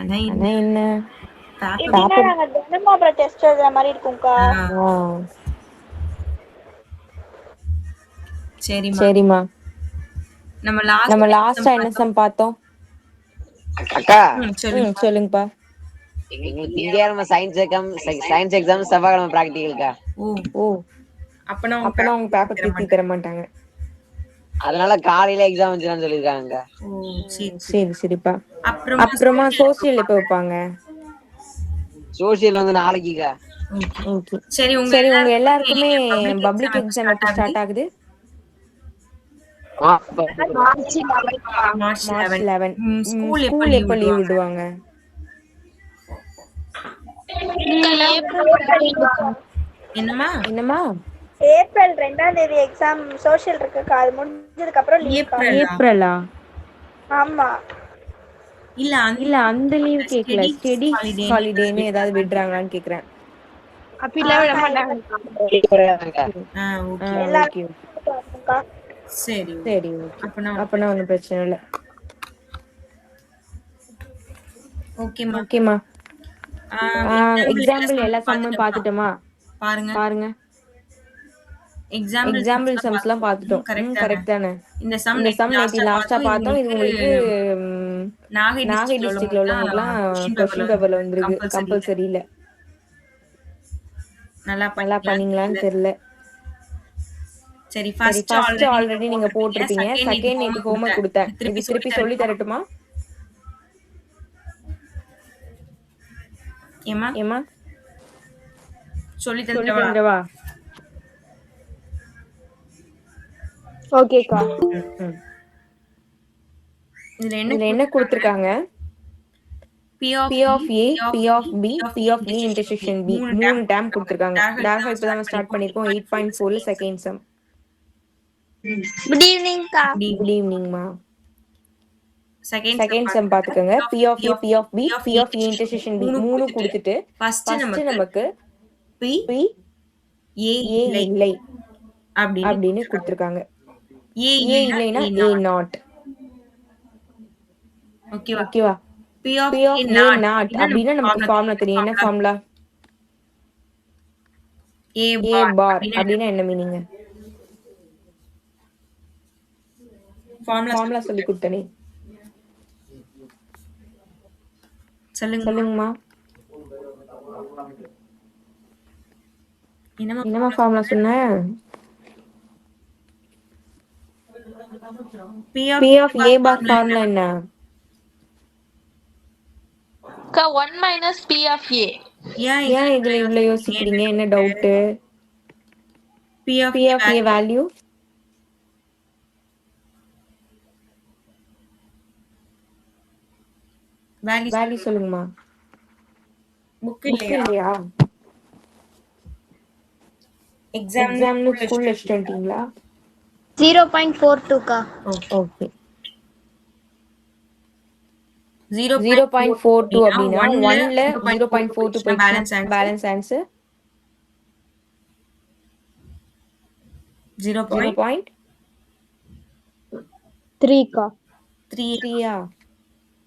ஆனா ஆனா என்ன எப்படின்னா நாங்க தினமும் அப்புறம் டெஸ்ட் எழுதுற மாதிரி இருக்கும்க்கா. சரிம்மா. நம்ம நம்ம லாஸ்டா என்ன சம் பார்த்தோம்? அக்கா சொல்லுங்கப்பா. எங்களுக்கு திங்கக்கிழமை சயின்ஸ் எக்ஸாம் செவ்வாய்க்கிழமை பிராக்டிகல்க்கா. ஓ அப்பனா உங்க பேப்பர் திருத்தி தர மாட்டாங்க. அதனால காலையில எக்ஸாம் வச்சுதான் சொல்லியிருக்காங்க. சரி சரிப்பா. அப்புறமா சோசியல் எப்ப வைப்பாங்க? சோசியல் வந்து நாளைக்குக்கா. ஓகே. சரி உங்க எல்லாருக்குமே பப்ளிக் எக்ஸாம் எப்ப ஸ்டார்ட் ஆகுது? மார்ச் 11. ஸ்கூல் எப்ப லீவ் விடுவாங்க? என்னம்மா? ஏப்ரல் 2ஆம் தேதி எக்ஸாம் சோஷியல் இருக்குக்கா. அது முடிஞ்சதுக்கு அப்புறம் லீவ்க்கா. ஏப்ரலா? ஆமா. இல்ல அந்த லீவ் கேக்கல. ஸ்டடி ஹாலிடேன்னு ஏதாவது விடுறாங்களான்னு கேக்குறேன். அப்படிலாம் விட மாட்டாங்க. ஓகே. சரி ஓகே. அப்பனா ஒன்றும் பிரச்சனை இல்லை. ஓகேம்மா. எக்ஸாம்பிள் எல்லா சம்மும் பார்த்துட்டோமா? பாருங்க. எக்ஸாம்பிள் சம்ஸ்லாம் பார்த்துட்டோம். கரெக்ட் தானே? இந்த சம் நேத்தி லாஸ்டா பார்த்தோம். இது உங்களுக்கு நாகை டிஸ்ட்ரிக்ட்ல உள்ளவங்களுக்குலாம் கொஸ்டின் பேப்பர்ல வந்திருக்கு. கம்பல்சரி இல்ல. நல்லா பண்ணீங்களான்னு தெரியல. சரி ஃபர்ஸ்ட் ஆல்ரெடி நீங்க போட்டிருப்பீங்க. செகண்ட் நேத்தி ஹோம்வொர்க் கொடுத்தேன். இது திருப்பி சொல்லி தரட்டுமா? ஏமா சொல்லி தரவா? ஓகேக்கா. இதுல என்ன கொடுத்திருக்காங்க? P of A, P of B, P of A intersection B. 3 term கொடுத்திருக்காங்க. டார்கா இப்பதான் ஸ்டார்ட் பண்ணிருக்கோம். 8.4ல செகண்ட் சம். குட் ஈவினிங்க்கா. குட் ஈவினிங்மா. செகண்ட் சம் பாத்துக்கோங்க. P of A, P of B, P of A intersection B. 3 கொடுத்துட்டு ஃபர்ஸ்ட் நமக்கு P A இல்லை அப்படின்னு கொடுத்திருக்காங்க. A இல்லைன்னா A not. ஓகேவா? P of A not அப்படின்னா நமக்கு ஃபார்முலா தெரியும். என்ன ஃபார்முலா? A bar அப்படின்னா என்ன மீனிங்? ஃபார்முலா சொல்லி கொடுத்தனே. சொல்லுங்கம்மா. என்னம்மா ஃபார்முலா சொன்ன? P of A bar formula என்ன? 1 minus P of A. ஏன் இதுல இவ்வளவு யோசிக்கிறீங்க? என்ன doubt? P of A value சொல்லுங்கம்மா. புக் இல்லையா? எக்ஸாம்னு ஸ்கூல்ல வச்சுட்டீங்களா? 0.42க்கா. ஓகே. 0.42 அப்படின்னா 1ல 0.42 போயிடுச்சுன்னா பேலன்ஸ் ஆன்சர் 3க்கா.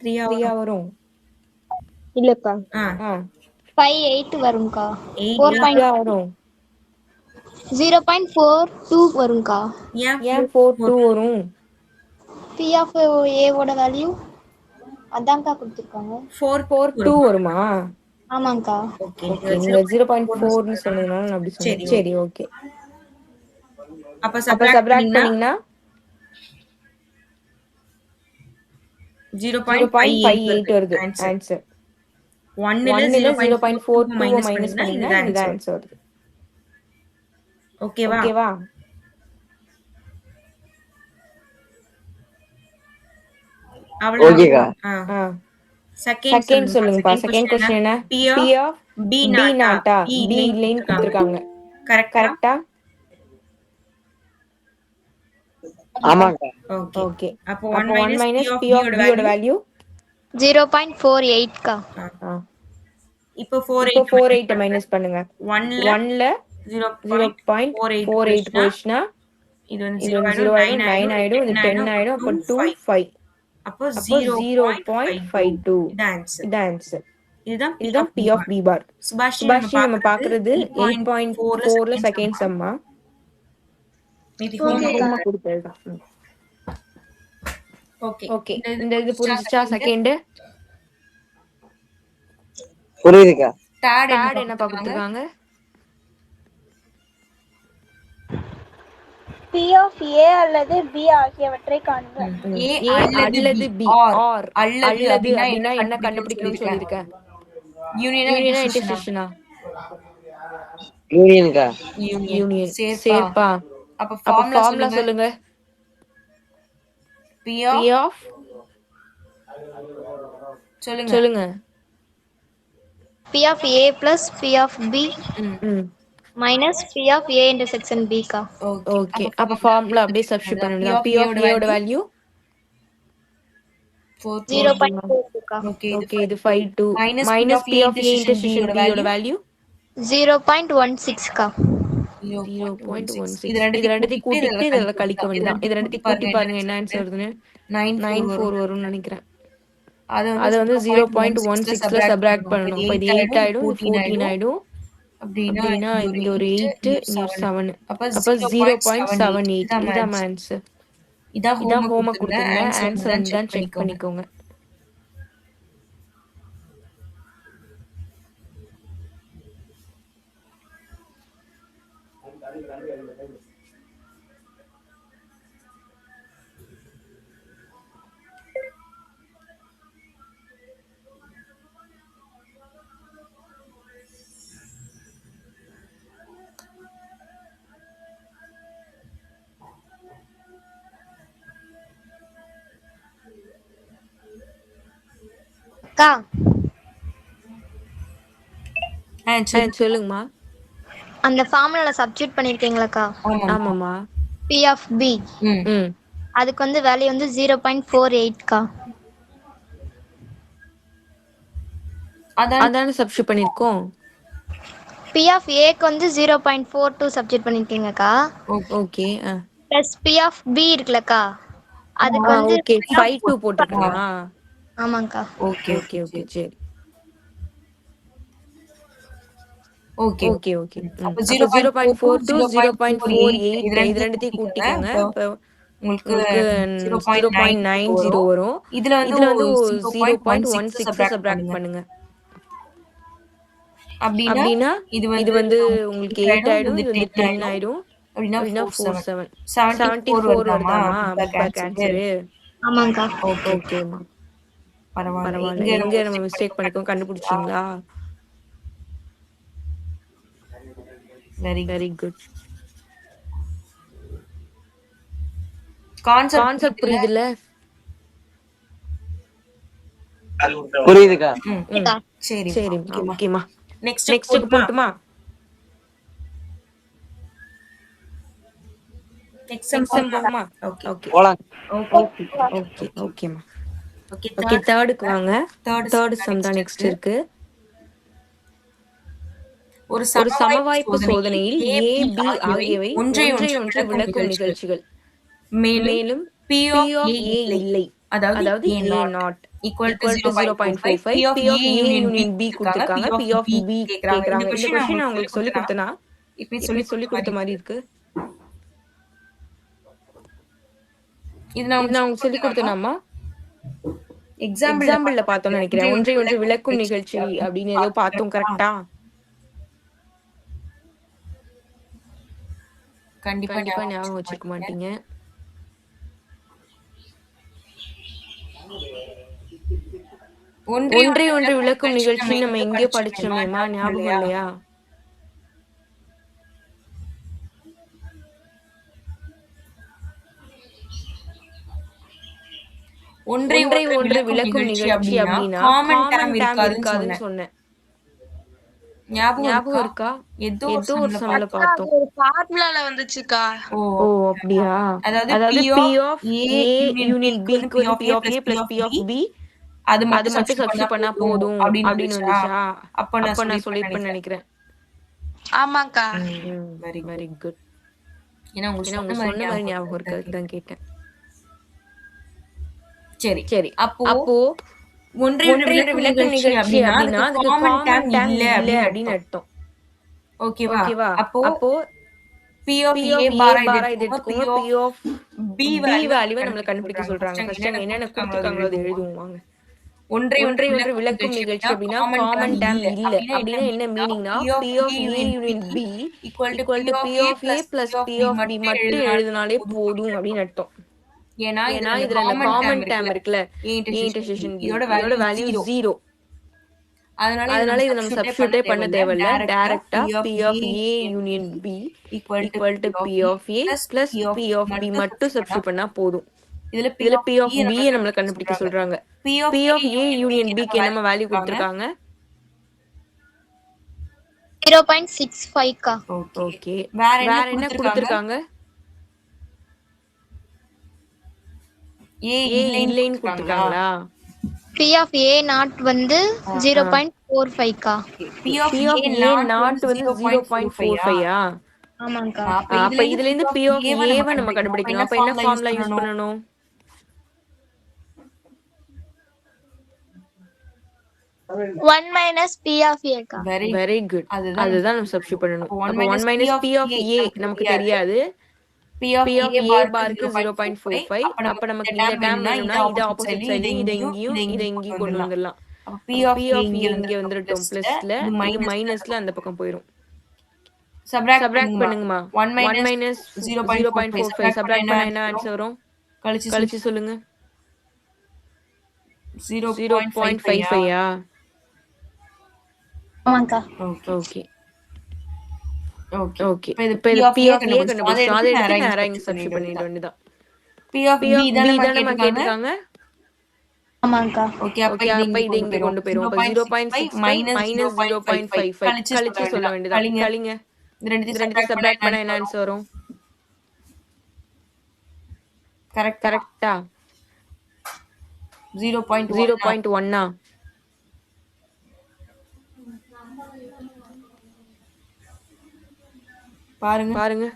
3 வரும். இல்லக்கா. 5.8 வரும்க்கா. 4 வரும். 0.42 வரும்க்கா. ஏன் 42 வரும்? P of A ஓட வேல்யூ அதான்க்கா கொடுத்திருக்காங்க. 42 வருமா? ஆமாங்கக்கா. ஓகே. நீங்க 0.4னு சொன்னதுனால நான் அப்படி சொன்னேன். சரி ஓகே. அப்ப சப்ராக்ட் பண்ணீங்கன்னா 0.58 வருது ஆன்சர். 1ல 0.42 மைனஸ் பண்ணீங்கன்னா இது ஆன்சர் வருது. ஓகேவா? ஓகேக்கா. செகண்ட் சொல்லுங்கப்பா. செகண்ட் क्वेश्चन என்ன? P of B நாட்டா? B இல்லைன்னு கொடுத்திருக்காங்க. கரெக்ட்டா? ஆமாக்கா. ஓகே. அப்போ 1 minus P of B ஓட வேல்யூ 0.48க்கா. இப்போ 48 மைனஸ் பண்ணுங்க. 1ல 0.48 போயிடுச்சுன்னா இது வந்து 0 ஆயிடும், 9 ஆயிடும், இது 10 ஆயிடும். அப்போ 2 5 அப்போ 0.52 இது ஆன்சர். இதுதான் P of B bar. Subhashini நம்ம பார்க்கறது 8.4ல செகண்ட் சம்மா. ஹோம்வொர்க் கொடுத்ததுதான். ஓகே இந்த இது புரிஞ்சுச்சா? செகண்ட் புரியுதுக்கா. தேர்ட் என்னப்பா கொடுத்துருக்காங்க? P of A அல்லது B ஆகியவற்றை காண்க. A அல்லது B or அல்லது அப்படின்னா என்ன கண்டுபிடிக்கணும்னு சொல்லியிருக்கேன்? யூனியனா இன்டர்செக்ஷனா? யூனியன்க்கா. யூனியன். சரிப்பா. அப்ப ஃபார்முலா சொல்லுங்க. P of சொல்லுங்க. P of A plus P of B minus P of A intersection B கா. ஓகே அப்ப ஃபார்முலா அப்படியே சப்ஸ்டிட்யூட் பண்ணனும். P of A யோட வேல்யூ 0.42 கா. ஓகே இது 5 minus P of A intersection B யோட வேல்யூ 0.16 கா. 0.16. இது ரெண்டுத்தையும் கூட்டிட்டு இதெல்லாம் கழிக்க வேண்டியதான். இது ரெண்டுத்தையும் கூட்டி பாருங்க என்ன ஆன்சர் வருதுன்னு. 94 வரும்னு நினைக்கிறேன். அது வந்து 0.16ல சப்ராக்ட் பண்ணணும். இப்போ இது 8 ஆயிடும், இது 14 ஆயிடும். அப்படின்னா இங்க ஒரு 8 இங்க ஒரு 7. அப்ப 0.78 இதான் ஆன்சர். இதான் ஹோம்வொர்க் கொடுத்திருந்தேன். ஆன்சர் வந்து தான் செக் பண்ணிக்கோங்க. அக்கா சொல்லுங்கம்மா. அந்த ஃபார்முலால சப்ஸ்டிட்யூட் பண்ணிருக்கீங்களாக்கா? ஆமாம்மா. P of B அதுக்கு வந்து வேல்யூ வந்து 0.48 கா. அதானே சப்ஸ்டிட்யூட் பண்ணிருக்கோம். P of A க்கு வந்து 0.42 சப்ஸ்டிட்யூட் பண்ணிருக்கீங்கக்கா. Okay plus P of B இருக்குலக்கா அதுக்கு வந்து ஓகே 52 போட்டுருக்கீங்களா? ஆமாங்கக்கா. ஓகே சரி. ஓகே அப்ப 0.42 0.48 இது ரெண்டுத்தையும் கூட்டிக்கோங்க. அப்ப உங்களுக்கு 0.90 வரும். இதுல வந்து 0.16 சப்ராக்ட் பண்ணுங்க. அப்படின்னா இது வந்து உங்களுக்கு 8 ஆயிடும், இது வந்து 10 ஆயிடும். அப்படின்னா 47 74 வருதாமா பேக் ஆன்சர்? ஆமாங்கக்கா. ஓகேமா பரவாயில்ல. எங்க நம்ம மிஸ்டேக் பண்ணிக்கோம் கண்டுபிடிச்சீங்களா? Very good. கான்செப்ட் புரியுதுல்ல? புரியுதுக்கா. சரிம்மா ஓகேமா. நெக்ஸ்ட்க்கு போட்டுமா? எக்ஸாம் போமா? ஓகே போலாம். ஓகேமா. ஓகே தேர்டுக்கு வாங்க. தேர்ட் சம் தான் நெக்ஸ்ட் இருக்கு. ஒரு சமவாய்ப்பு சோதனையில் A, B ஆகியவை ஒன்றை விளக்கும் நிகழ்ச்சிகள். மேலும் P of A இல்லை. அதாவது A not equal to 0.45. P of A union B கொடுத்திருக்காங்க. P of B கேக்குறாங்க. இந்த क्वेश्चन நான் உங்களுக்கு சொல்லி கொடுத்தனா? இப்படி சொல்லி கொடுத்த மாதிரி இருக்கு. இது நான் உங்களுக்கு சொல்லி கொடுத்தனாமா? எக்ஸாம்பிள்ல பார்த்தோம்னு நினைக்கிறேன். ஒன்றை விளக்கும் நிகழ்ச்சி அப்படின்னு ஏதோ பார்த்தோம். கரெக்டா? கண்டிப்பா ஞாபகம் வச்சிருக்க மாட்டீங்க. ஒன்றை விளக்கும் நிகழ்ச்சி நம்ம எங்கேயோ படிச்சோமேமா, ஞாபகம் இல்லையா? ஒன்றை விளக்கும் நிகழ்ச்சி அப்படின்னா காமன் டேம் இருக்காதுன்னு சொன்னேன். ஞாபகம் இருக்கா? ஏதோ ஒரு சம்ல பார்த்தோம். ஒரு ஃபார்முலால வந்துச்சுக்கா. ஓ அப்படியா? அதாவது P of A union B க்கு வந்து P of A plus P of B அது மட்டும் சப்ஸ்டிட்யூட் பண்ணா போதும் அப்படின்னு வந்துச்சா? அப்ப நான் சொல்லிருப்பேன்னு நினைக்கிறேன். ஆமாக்கா. Very good. ஏன்னா உங்களுக்கு சொன்ன மாதிரி ஞாபகம் இருக்கு, அதுக்கு தான் கேட்டேன். சரி. அப்போ ஒன்றை விளக்கும் நிகழ்ச்சி அப்படின்னா அதுக்கு காமன் டேர்ம் இல்ல அப்படின்னு அர்த்தம். ஓகேவா? அப்போ P of A பாரா இது எடுத்துக்கோங்க. P of B வேல்யூவை நம்மள கண்டுபிடிக்க சொல்றாங்க. ஃபர்ஸ்ட் அங்க என்னென்ன கொடுத்துருக்காங்களோ அதை எழுதுவோம் வாங்க. ஒன்றை விளக்கும் நிகழ்ச்சி அப்படின்னா காமன் டேர்ம் இல்ல அப்படின்னா என்ன மீனிங்னா P of A union B equal to P of A plus P of B மட்டும் எழுதினாலே போதும் அப்படின்னு அர்த்தம். ஏன்னா இதுல அந்த காமன் டேர்ம் இருக்குல்ல A intersection B இதோட வேல்யூ 0. அதனால இது நம்ம சப்ஸ்டிட்யூட்டே பண்ண தேவையில்ல. டைரக்டா P of A union B equal to P of A plus P of B மட்டும் சப்ஸ்டிட்யூட் பண்ணா போதும். இதுல P of B நம்மள கண்டுபிடிக்க சொல்றாங்க. P of A union B க்கு என்னமா வேல்யூ கொடுத்திருக்காங்க? 0.65 கா. ஓகே. வேற என்ன கொடுத்திருக்காங்க? A இல்லைன்னு கொடுத்திருக்காங்களா? P of A not வந்து 0.45 கா. P of A not வந்து 0.45 ஆ? ஆமாங்கா. அப்ப இதுல இருந்து P of A வை நம்ம கண்டுபிடிக்கணும். அப்ப என்ன ஃபார்முலா யூஸ் பண்ணனும்? 1 minus P of A கா. Very good. அதுதான் நம்ம சப்ஸ்டிட்யூட் பண்ணனும். அப்ப 1 minus P of A நமக்கு தெரியாது. P of A பாருக்கு 0.45. அப்ப நமக்கு இந்த டேர்ம் வேணும்னா இது ஆப்போசிட் சைடு இத இங்கேயும் கொண்டு வந்துடலாம். P of A இங்க வந்துட்டோம் பிளஸ்ல இது மைனஸ்ல அந்த பக்கம் போயிடும். சப்ராக்ட் பண்ணுங்கமா. 1 minus 0.45 சப்ராக்ட் பண்ணா என்ன ஆன்சர் வரும்? கழிச்சு சொல்லுங்க. 0.55 ஆ? ஆமாங்கா. ஓகே. இப்ப இது P of A கண்டுபிடிச்சோம். அதை எடுத்து நேரா இங்க சப்ஸ்டிட்யூட் பண்ணிட வேண்டியதான். P of B தான நம்ம கேட்டிருக்காங்க. ஆமாங்கா. ஓகே. அப்ப இத இங்க கொண்டு போயிரும். அப்ப 0.65 minus 0.55 கழிச்சு சொல்ல வேண்டியதான். கழிங்க. இது ரெண்டுத்தையும் சப்ராக்ட் பண்ணா என்ன ஆன்சர் வரும்? கரெக்ட்டா? 0.1 ஆ? பாருங்க.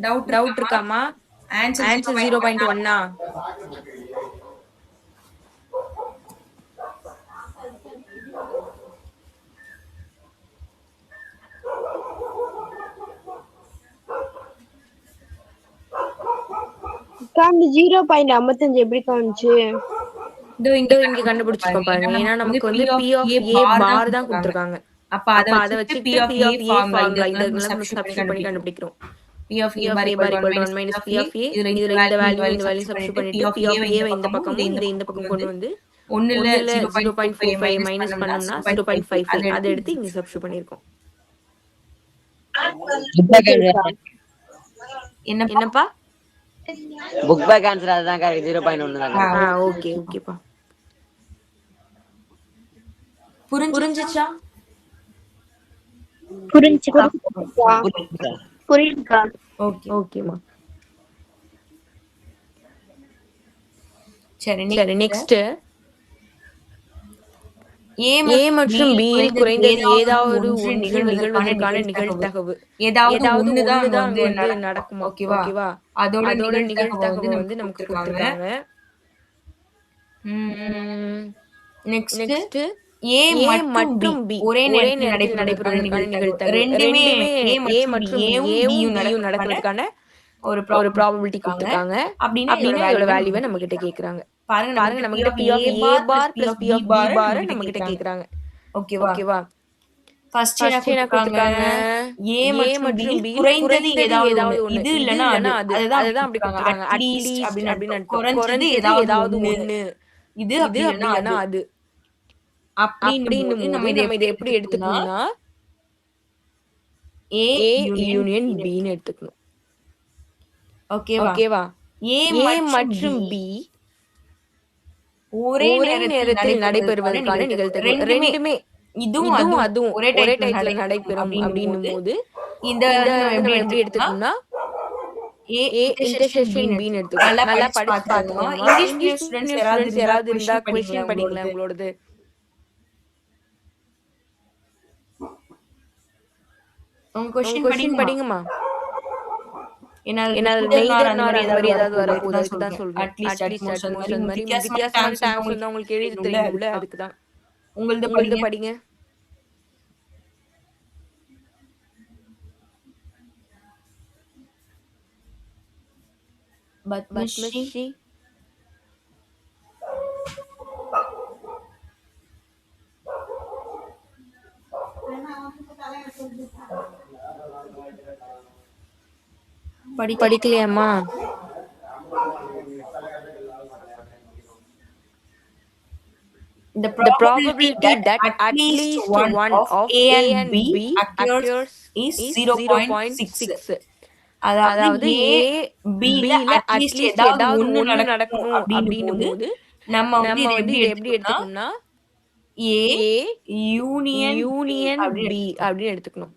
டவுட் இருக்காமா? ஆன்சர் 0.1 ஆ? அந்த 0.55 எப்படி காமிச்சு? இதோ இங்க கண்டுபிடிச்சிருக்கோம் பாருங்க. ஏன்னா நமக்கு வந்து P of A பார் தான் கொடுத்திருக்காங்க. அப்ப அத வச்சு P of A ஃபார்முலா இதெல்லாம் நம்ம சப்ஸ்டிட்யூட் பண்ணி கண்டுபிடிக்கிறோம். P of A bar equal to 1 minus P of A இதுல இந்த வேல்யூ சப்ஸ்டிட்யூட் பண்ணிட்டு P of A வை இந்த பக்கமும் இந்த பக்கம் கொண்டு வந்து 1ல 0.55 மைனஸ் பண்ணோம்னா 0.55 அதை எடுத்து இங்க சப்ஸ்டிட்யூட் பண்ணிருக்கோம். என்னப்பா? புக் பேக் ஆன்சர் அதுதான் கரெக்ட். 0.1 தான். ஓகேப்பா. புரிஞ்சுச்சா? புரியுதுக்கா. ஓகேமா. சரி நெக்ஸ்ட் A மற்றும் B இல் குறைந்தது ஏதாவது ஒன்று நிகழ்வதற்கான நிகழ்தகவு. ஏதாவது ஒண்ணுதான் வந்து நடக்கும். ஓகேவா? அதோட நிகழ்தகவு வந்து நமக்கு கொடுத்திருக்காங்க. நெக்ஸ்ட் A மற்றும் B ஒரே நேரத்தில் நடைபெறுவதற்கான நிகழ்தகவு. ரெண்டுமே A மற்றும் Aவும் Bயும் நடக்கிறதுக்கான ஒரு ப்ராபபிலிட்டி கொடுத்திருக்காங்க. அப்படின்னா இதோட வேல்யூவை நம்ம கிட்ட கேக்குறாங்க. பாருங்க நம்ம கிட்ட P of A bar plus P of B bar நம்ம கிட்ட கேக்குறாங்க. ஓகேவா? ஃபர்ஸ்ட் என்ன கொடுத்திருக்காங்க? A மற்றும் B குறைந்தது ஏதாவது ஒண்ணு. இது இல்லனா அதுதான் அப்படி கொடுத்திருக்காங்க. அட்லீஸ்ட் அப்படினா குறைஞ்சது ஏதாவது ஒண்ணு. இது அப்படினா அது. அப்படினும் போது நம்ம இதை எப்படி எடுத்துக்கணும்னா A யூனியன் B ன்னு எடுத்துக்கணும். ஓகேவா? A மற்றும் B ஒரே நேரத்தில் நடைபெறுவதற்கான நிகழ்தகவு. ரெண்டுமே இதுவும் அதுவும் ஒரே டைம்ல நடைபெறும் அப்படின்னும் போது இந்த நம்ம எப்படி எடுத்துக்கணும்னா A intersection B ன்னு எடுத்துக்கணும். நல்லா படிச்சு பாத்துக்கோங்க. இங்கிலீஷ் ஸ்டூடண்ட்ஸ் யாராவது இருந்தா क्वेश्चन படிங்களேன் உங்களோடது. உங்க உங்க கொஸ்டின் கொஸ்டின் படிங்கம்மா. ஏன்னா நெய்தர் அந்த நார் மாதிரி அந்த மாதிரி ஏதாவது வரப்போகுது அதுக்கு தான் சொல்றோம். அட்லீஸ்ட் அட்லீஸ்ட் அந்த மாதிரி அந்த மாதிரி வித்தியாசமான வித்தியாசமான டேர்ம்ஸ் டேர்ம்ஸ் வந்து உங்களுக்கு உங்களுக்கு எழுத தெரியணும்ல தெரியணும்ல, அதுக்கு அதுக்கு தான். உங்களது உங்களது படிங்க. படிங்க. Padmashri படிக்கலையாம்மா? The The probability probability that that at at least least one one of of A A and and B B occurs occurs is is 0.6. 0.6. அதாவது அதாவது A A Bல Bல அட்லீஸ்ட் அட்லீஸ்ட் ஏதாவது ஏதாவது ஒண்ணு ஒண்ணு நடக்கணும் நடக்கணும் அப்படின்னும் அப்படின்னும் போது போது நம்ம நம்ம இதை இதை எப்படி எடுத்துக்கணும்னா எடுத்துக்கணும்னா A A யூனியன் யூனியன் அப்படின்னு B எடுத்துக்கணும். அப்படின்னு எடுத்துக்கணும்.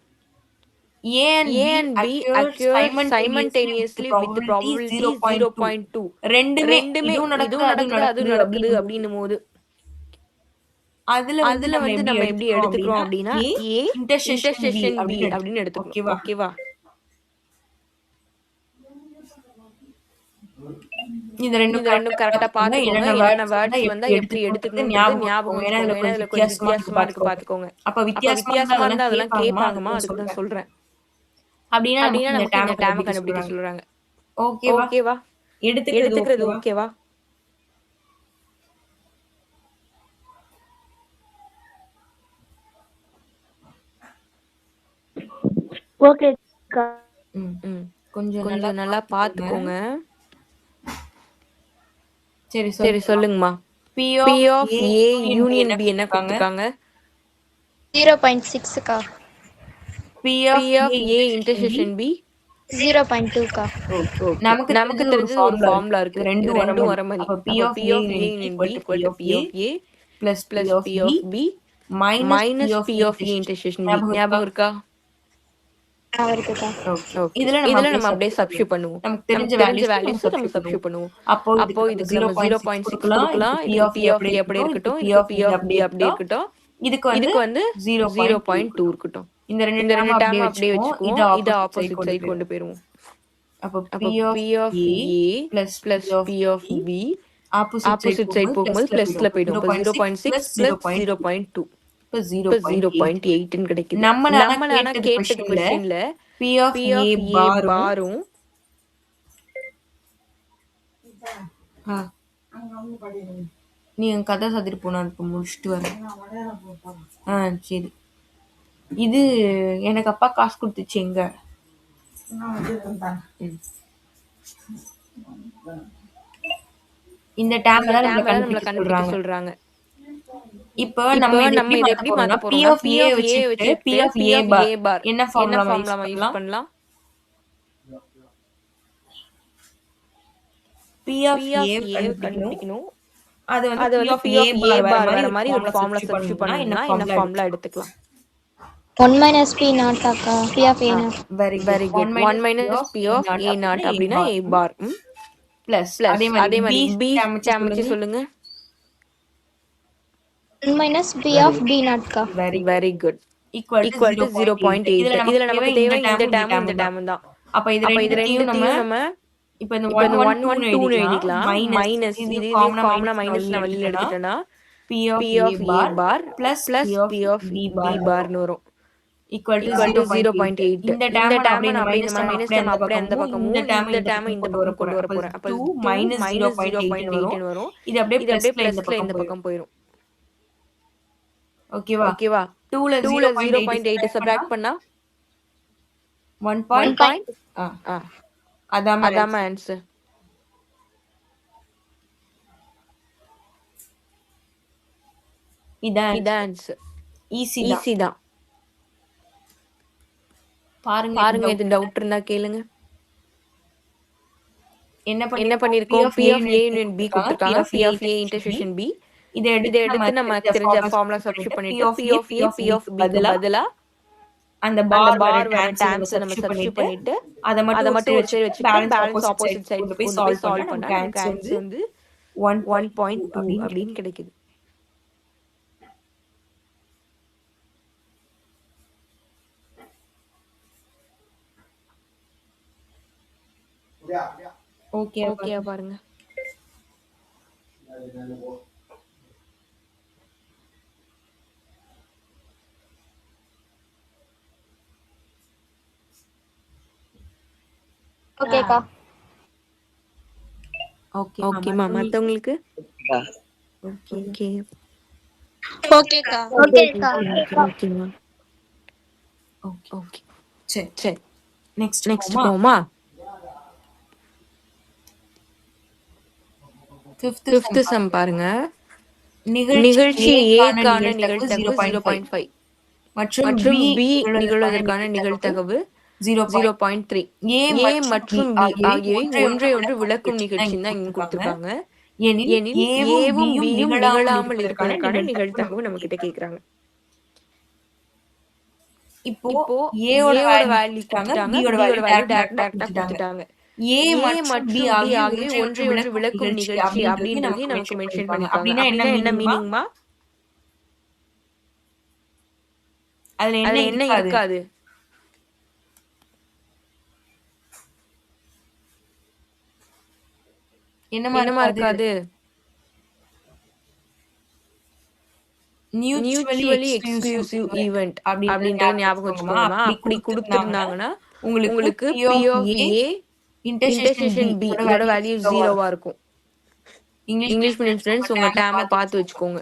A and A B and B occurs occurs simultaneously with the simultaneously with the probability probability 0.2. 0.2. ரெண்டுமே ரெண்டுமே இதுவும் இதுவும் நடக்குது நடக்குது அதுவும் நடக்குது அப்படின்னும் போது அப்படின்னும் போது அதுல அதுல நம்ம வந்து எப்படி நம்ம எப்படி எடுத்துக்கிறோம் எடுத்துக்கிறோம் அப்படின்னா அப்படின்னா A A intersection B intersection B அப்படின்னு அப்படின்னு எடுத்துக்கணும். எடுத்துக்கணும். ஓகேவா? இந்த ரெண்டும் இந்த ரெண்டும் கரெக்டா பாத்துக்கோங்க. என்னென்ன வேர்ட்ஸ் வந்தா எப்படி எடுத்துக்கணும்ன்றது ஞாபகம் வச்சுக்கோங்க. ஏன்னா இதுல கொஞ்சம் வித்தியாசமா இருக்கு பாத்துக்கோங்க. அப்ப வித்தியாசமா இருந்தா அதெல்லாம் கேட்பாங்கம்மா, அதுக்கு தான் சொல்றேன். அப்படின்னா நமக்கு இந்த டேமை கண்டுபிடிக்க சொல்றாங்க. ஓகேவா? எடுத்துக்கிறது ஓகேவா? ஓகேக்கா. கொஞ்சம் நல்லா பாத்துக்கோங்க. சரி சரி சொல்லுங்கம்மா. P P of of A A union union B என்ன கொடுத்திருக்காங்க? 0.6க்கா. P P of of A intersection B 0.2க்கா. நமக்கு தெரிஞ்சது ஒரு ஃபார்முலா இருக்கு. இது ரெண்டும் வர மாதிரி. அப்ப அப்ப P of A union B equal to P of A plus P of B minus P of A intersection B. ஞாபகம் இருக்கா? இருக்குக்கா. ஓகே. இதுல இதுல நம்ம அப்படியே சப்ஸ்டிட்யூட் பண்ணுவோம். நமக்கு நமக்கு தெரிஞ்ச வேல்யூஸ் நம்ம சப்ஸ்டிட்யூட் பண்ணுவோம். அப்போ இதுக்கு நம்ம 0.6 கொடுக்கலாம். இதுக்கு P of A அப்படியே இருக்கட்டும். இதுக்கு P of B அப்படியே இருக்கட்டும். இதுக்கு வந்து 0.2 இருக்கட்டும். இந்த இந்த ரெண்டு டேர்ம் டேர்ம் அப்படியே வச்சுக்குவோம். வச்சுக்குவோம். இத ஆப்போசிட் சைடு கொண்டு போயிருவோம். அப்போ அப்போ P of A plus P of B opposite side போகும்போது பிளஸ்ல போயிடும். அப்போ 0.6 plus 0.2 இப்போ 0.8 ன்னு கிடைக்குது. நம்மள ஆனா கேட்டது क्वेश्चनல P of A பாரும் நீ என் கதை சாத்திட்டு போனா இப்ப முடிச்சுட்டு வரேன். சரி. இது எனக்கு அப்பா காசு கொடுத்துச்சு எங்க இந்த டேம்ல நம்மள கண்டுபிடிக்க சொல்றாங்க. இப்போ நம்ம இத எப்படி மாத்த போறோம்னா P of A வச்சுட்டு P of A bar என்ன ஃபார்முலா யூஸ் பண்ணலாம்? P of A கண்டுபிடிக்கணும். அது வந்து P of A bar வர மாதிரி ஒரு ஃபார்முலா சப்ஸ்டிட்யூட் பண்ணனும்னா என்ன ஃபார்முலா எடுத்துக்கலாம்? 1 minus P naught அக்கா. P of A naught. Very good. 1 minus P of A naught அப்படினா A bar பிளஸ் அதே மாதிரி B டேர்ம் சொல்லுங்க. 1 minus P of B naught அக்கா. Very good. equal to 0.8. இதுல நமக்கு தேவை இந்த டேர்ம் தான். அப்ப இது ரெண்டுத்தையும் நம்ம இப்போ இந்த 1 1 2 ன்னு எழுதிக்கலாம். மைனஸ் இது காமனா மைனஸ் நான் வெளியில எடுத்துட்டேனா P of A bar plus P of B bar ன்னு வரும். equal to 0.8. இந்த டேர்ம் நான் அப்படியே இந்த மைனஸ் டேர்ம் அப்படியே அந்த பக்கமும் இந்த டேர்ம் இந்த பக்கம் கொண்டு வர போறேன். அப்ப 2 -0.8 வரும். இது அப்படியே பிளஸ்ல இந்த பக்கம் போயிடும். ஓகேவா? 2ல 0.8 சப்ட்ராக்ட் பண்ணா 1. அதான் ஆன்சர். இதான் ஆன்சர். ஈஸி தான். பாருங்க இது டவுட் இருந்தா கேளுங்க. என்ன பண்ணிருக்கோம்? P of A union B கொடுத்திருக்காங்க. P of A intersection B இதை எடுத்து நம்ம தெரிஞ்ச ஃபார்முலா சப்ஸ்டிட்யூட் பண்ணிட்டு P of A P of B க்கு பதிலா அந்த பார் வர டேர்ம்ஸ் நம்ம சப்ஸ்டிட்யூட் பண்ணிட்டு அத மட்டும் ஒரு சைடு வச்சுட்டு பேலன்ஸ் ஆப்போசிட் சைடு கொண்டு போய் சால்வ் பண்ணா நமக்கு ஆன்சர் வந்து 1.2 அப்படின்னு கிடைக்குது. ஓகேயா பாருங்க. ஓகேக்கா. ஓகேமா மத்தவங்களுக்கு? ஓகே ஓகேக்கா. ஓகேக்கா. ஓகேமா. ஓகே சரி நெக்ஸ்ட் நெக்ஸ்ட் போமா. போமா. ஃபிஃப்த் சம் பாருங்க. நிகழ்ச்சி ஏக்கான நிகழ்தகவு 0.5 மற்றும் பி நிகழ்வதற்கான நிகழ்தகவு 0.3. ஏ மற்றும் பி ஆகியவை ஒன்றை ஒன்று விளக்கும் நிகழ்ச்சின்னு தான் இங்க கொடுத்துருக்காங்க. எனில் ஏவும் பியும் நிகழாமல் இருப்பதற்கான நிகழ்தகவு நம்ம கிட்ட கேக்குறாங்க. இப்போ ஏவோட வேல்யூ கொடுத்துட்டாங்க, பியோட வேல்யூ டைரக்டா கொடுத்துட்டாங்க. ஏ மற்றும் பி ஆகியவை ஒன்றை ஒன்று விளக்கும் நிகழ்ச்சி அப்படின்றதையும் நமக்கு மென்ஷன் பண்ணிருக்காங்க. அப்படின்னா என்ன மீனிங்மா? அதுல என்ன இருக்காது? என்னமா இருக்காது? மியூச்சுவலி எக்ஸ்க்ளூசிவ் ஈவென்ட் அப்படின்றத ஞாபகம் வச்சுக்கோங்கம்மா. அப்படி கொடுத்திருந்தாங்கன்னா உங்களுக்கு P of A intersection B இதோட வேல்யூ 0வா இருக்கும். இங்கிலீஷ் மீடியம் ஸ்டூடெண்ட்ஸ் உங்க டேமை பார்த்து வச்சுக்கோங்க.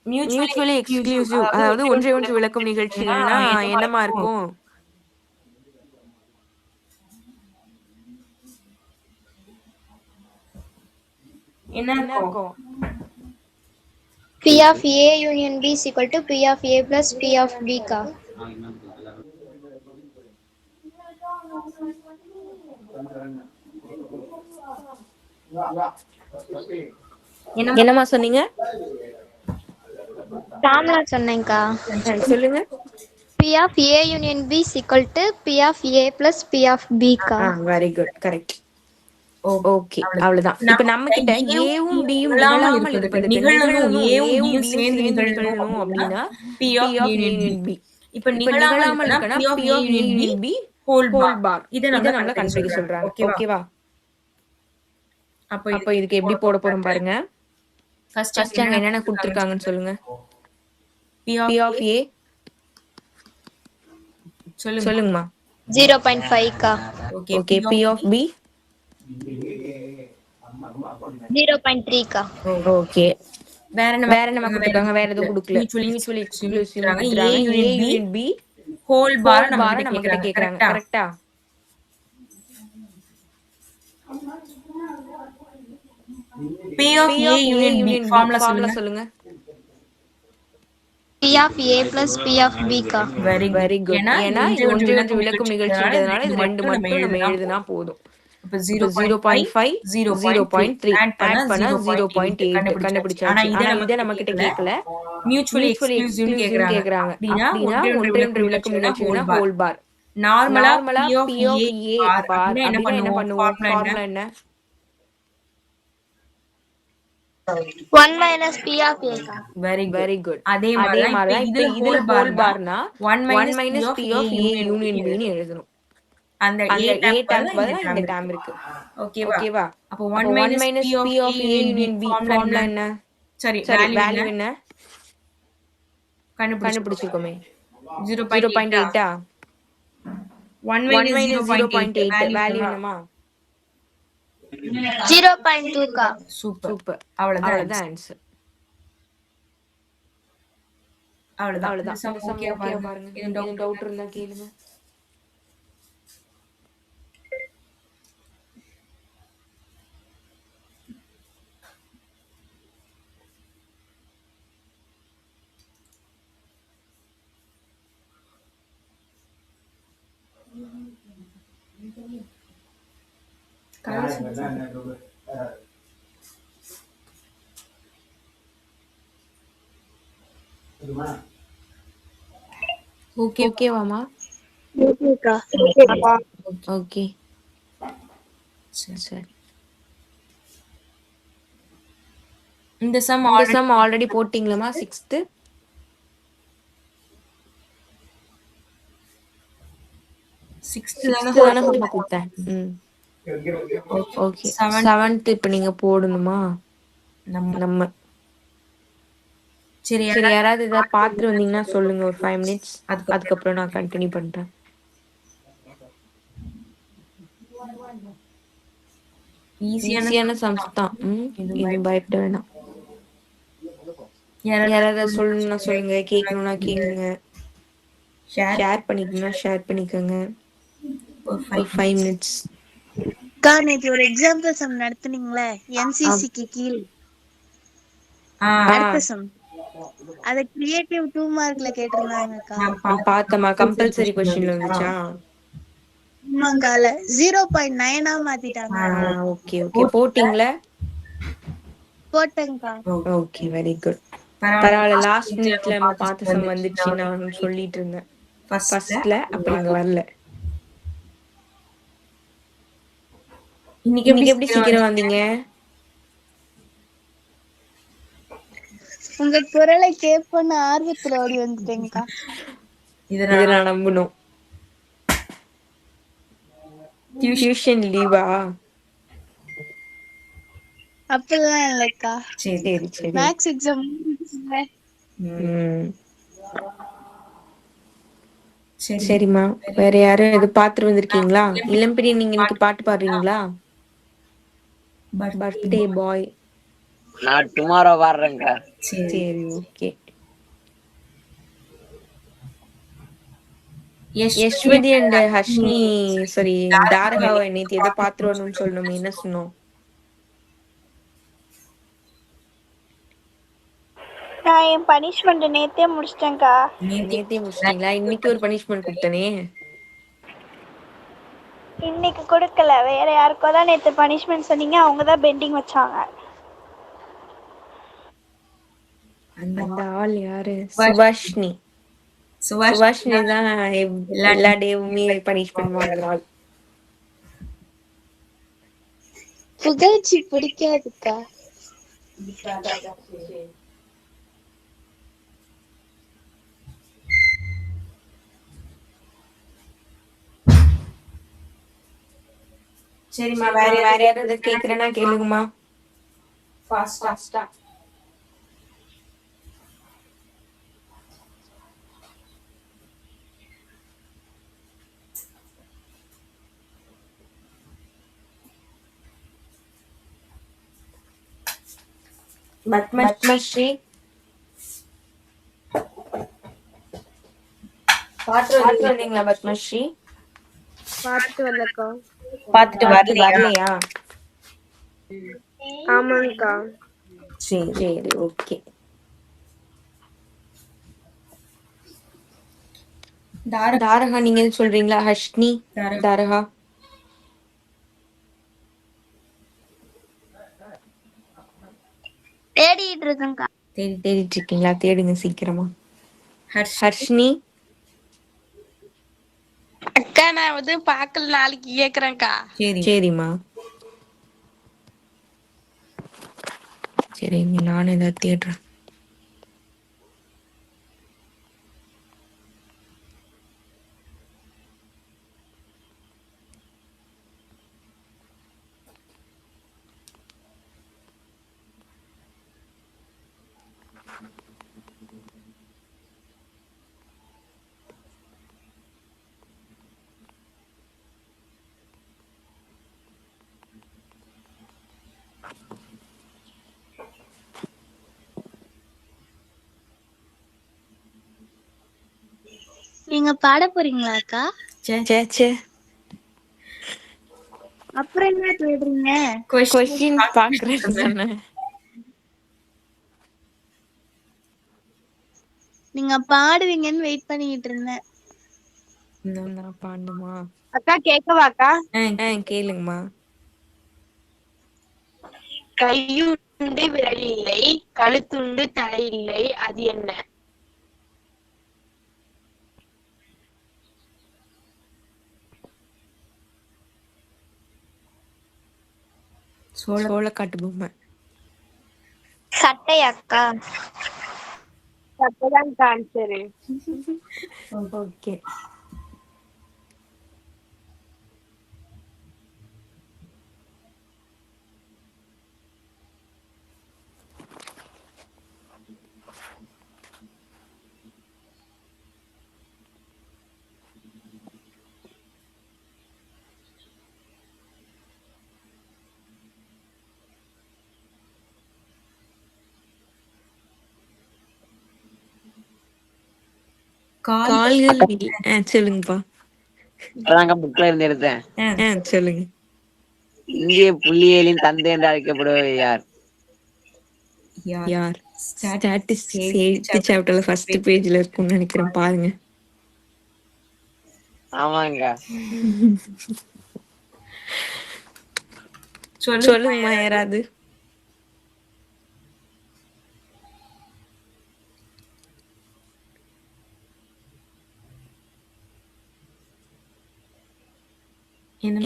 மியூச்சுவலி எக்ஸ்க்ளூசிவ் அதாவது ஒன்றை ஒன்று விளக்கும் நிகழ்ச்சிகள்னா என்னமா இருக்கும்? என்ன இருக்கும்? P of A union B is equal to P of A plus P of B का. என்னமா சொன்னீங்க? ஃபார்முலா சொன்னேன்க்கா. சொல்லுங்க. P of A union B is equal to P of A plus P of B का. Very good, correct. Okay அவ்வளவுதான். இப்ப நம்ம கிட்ட ஏவும் பியும் நிகழாமல் இருப்பதற்கு நிகழணும், ஏவும் பியும் சேர்ந்து நிகழணும் அப்படின்னா P of A union B. இப்ப நிகழாமல் இருக்கனா P of A union B whole bar. இத நம்மள கண்டுபிடிக்க சொல்றாங்க. ஓகேவா? அப்ப இதுக்கு எப்படி போட போறோம் பாருங்க. ஃபர்ஸ்ட் அங்க என்னென்ன கொடுத்திருக்காங்கன்னு சொல்லுங்க. P of A சொல்லுங்கம்மா. 0.5 का. ஓகே P of B 0.3 का. ஓகே வேற என்ன கொடுத்திருக்காங்க? வேற எதுவும் கொடுக்கல. மியூச்சுவலி எக்ஸ்க்ளூசிவ் கொடுத்துறாங்க. A யூனியன் B ஹோல் பார் நம்ம கிட்ட கேக்குறாங்க. கரெக்ட்டா? P of A union B formula சொல்லுங்க. P of A plus P of B का. Very good. ஏன்னா இது ஒன்றை ஒன்று விளக்கும் நிகழ்ச்சின்றதுனால இது ரெண்டு மட்டும் நம்ம எழுதுனா போதும். அப்ப 0.5 0.3 ஆட் பண்ணா 0.8 கண்டுபிடிச்சாச்சு. ஆனா இத நம்ம கிட்ட கேக்கல. மியூச்சுவலி எக்ஸ்க்ளூசிவ் கேக்குறாங்க. அப்படின்னா ஒன்றை ஒன்று விளக்கும் நிகழ்ச்சினா ஹோல் பார். நார்மலா P of A பார் அப்படின்னா என்ன பண்ணுவோம்? ஃபார்முலா என்ன? 1 minus P of A का. Very good. அதே மாதிரி தான் இப்ப இதுல whole பார்னா 1 minus P of A union B ன்னு எழுதணும். அந்த A டேர்ம் பதிலா இந்த டேர்ம் இருக்கு. ஓகேவா? அப்ப 1 minus P of A union B formula என்ன? சரி வேல்யூ என்ன? கண்டுபிடிச்சிருக்கோமே. 0.8 ஆ? 1 minus 0.8 வேல்யூ என்னமா? 0.2 का. சூப்பர். அவ்வளவுதான் ஆன்சர். அவ்வளவுதான். ஓகே பாருங்க. எதுவும் டவுட் இருந்தா கேளுங்க. ஓகேவாமா? ஓகே சரி. இந்த சம் ஆல்ரெடி போட்டீங்களா 6th? 6th தானே 6th தானே ஹோம்ஒர்க் கொடுத்தேன். ஓகே 7th இப்போ நீங்க போடணுமா? நம்ம சரி, யாராவது ஏதாவது பார்த்துட்டு வந்தீங்கன்னா சொல்லுங்க ஒரு 5 மினிட்ஸ். அதுக்கப்புறம் நான் கண்டினியூ பண்றேன். ஈஸியான சம்ஸ் தான். எதுவும் பயப்பட வேணாம். யாராவது சொல்லணும்னா சொல்லுங்க, கேட்கணும்னா கேளுங்க, ஷேர் பண்ணிக்கணும்னா ஷேர் பண்ணிக்கோங்க. ஒரு 5 மினிட்ஸ். அக்கா நேற்று ஒரு எக்ஸாம்பிள் சம் நடத்துனீங்களே என்சிசிக்கு கீழ் அடுத்த சம் அத கிரியேட்டிவ் 2 மார்க்ல கேட்டிருந்தாங்கக்கா. பார்த்தமா கம்பல்சரி கொஸ்டின்ல வந்துச்சா? ஆமாங்கால 0.9 மாத்திட்டாங்க. ஓகே ஓகே, போட்டிங்களா? போட்டேங்க்கா. Okay, very good. பரவாயில்ல, லாஸ்ட் மினிட்ல நம்ம பார்த்த சம் வந்துச்சு. நான் சொல்லிட்டு இருந்தேன் ஃபர்ஸ்ட்ல, அப்ப நீங்க வரல. இன்னைக்கு எப்படி சீக்கிரம் வந்தீங்க? உங்க குரலை கேட்போன்னு ஆர்வத்துல ஓடி வந்துட்டேங்க்கா. இதை நான் நம்பணும். டியூஷன் லீவா? அப்படிலாம் இல்லக்கா, சரி சரி. Maths exam. சரிம்மா, வேற யாரும் எது பாத்துட்டு வந்திருக்கீங்களா? இளம்பிரி, நீங்க இன்னைக்கு பாட்டு பாடுறீங்களா? Birthday boy. நான் டுமாரோ பாடுறேன்க்கா. சரி ஓகே. யஷ்வதி அண்ட் ஹர்ஷினி, சாரி தாரகாவை நேத்து எதை பாத்துட்டு வரணும்னு சொல்லணுமே, என்ன சொன்னோம்? நான் என் பனிஷ்மெண்ட் நேத்தே முடிச்சிட்டேன்க்கா. நேத்தே முடிச்சிட்டீங்களா? இன்னைக்கு ஒரு பனிஷ்மெண்ட் கொடுத்தனே. இன்னைக்கு கொடுக்கல, வேற யாருக்கோ தான் நேத்து பனிஷ்மெண்ட் சொன்னீங்க, அவங்க தான் பெண்டிங் வச்சாங்க. அந்த ஆள் யாரு? சுபாஷினி. சுபாஷினி தான் எல்லா டேவுமே பனிஷ்மெண்ட் வாங்குறாள். புகழ்ச்சி பிடிக்காதுக்கா. சரிம்மா, வேற யாராவது கேக்குறேன்னா கேளுங்கம்மா. ஃபாஸ்டா. பத்மஸ்ரீ, பாத்து வந்தீங்களா? பத்மஸ்ரீ பார்த்துட்டு வரலக்கா. பாத்துட்டு வரலையா? ஆமாங்கக்கா. சரி ஓகே. தாரகா, நீங்க எது சொல்றீங்களா? ஹர்ஷினி, தாரகா. தேடிட்டு இருக்கேன்க்கா. தேடிட்டு இருக்கீங்களா? தேடுங்க சீக்கிரமா. ஹர்ஷினி, அக்கா நான் வந்து பாக்கல, நாளைக்கு கேக்குறேன்க்கா. சரிம்மா. சரி, நானும் ஏதாவது தேடுறேன். நீங்க பாட போறீங்களாக்கா? சே, அப்புறம் என்ன தேடுறீங்க? கொஸ்டின் பாக்குறேன். நீங்க பாடுவீங்கன்னு வெயிட் பண்ணிட்டு இருந்தேன். நான் பாடணுமா? அக்கா கேட்கவாக்கா? கேளுங்கம்மா. கையுண்டு விரல் இல்லை, கழுத்துண்டு தலை இல்லை, அது என்ன? சோளக்காட்டு பொம்மை. சட்டை அக்கா. சட்டைதான் ஆன்சரு. ஓகே. கால்கள் சொல்லுங்கப்பா. இப்பதாங்க புக்ல இருந்து எடுத்தேன். சொல்லுங்க. இந்திய புள்ளியியலின் தந்தை என்று அழைக்கப்படுவர் யார்? யார்? ஸ்டாட்டிஸ்டிக்ஸ் 8th சாப்டர்ல ஃபர்ஸ்ட் பேஜ்ல இருக்கும்னு நினைக்கிறேன், பாருங்க. ஆமாங்க. சொல்லுங்கம்மா யாராவது.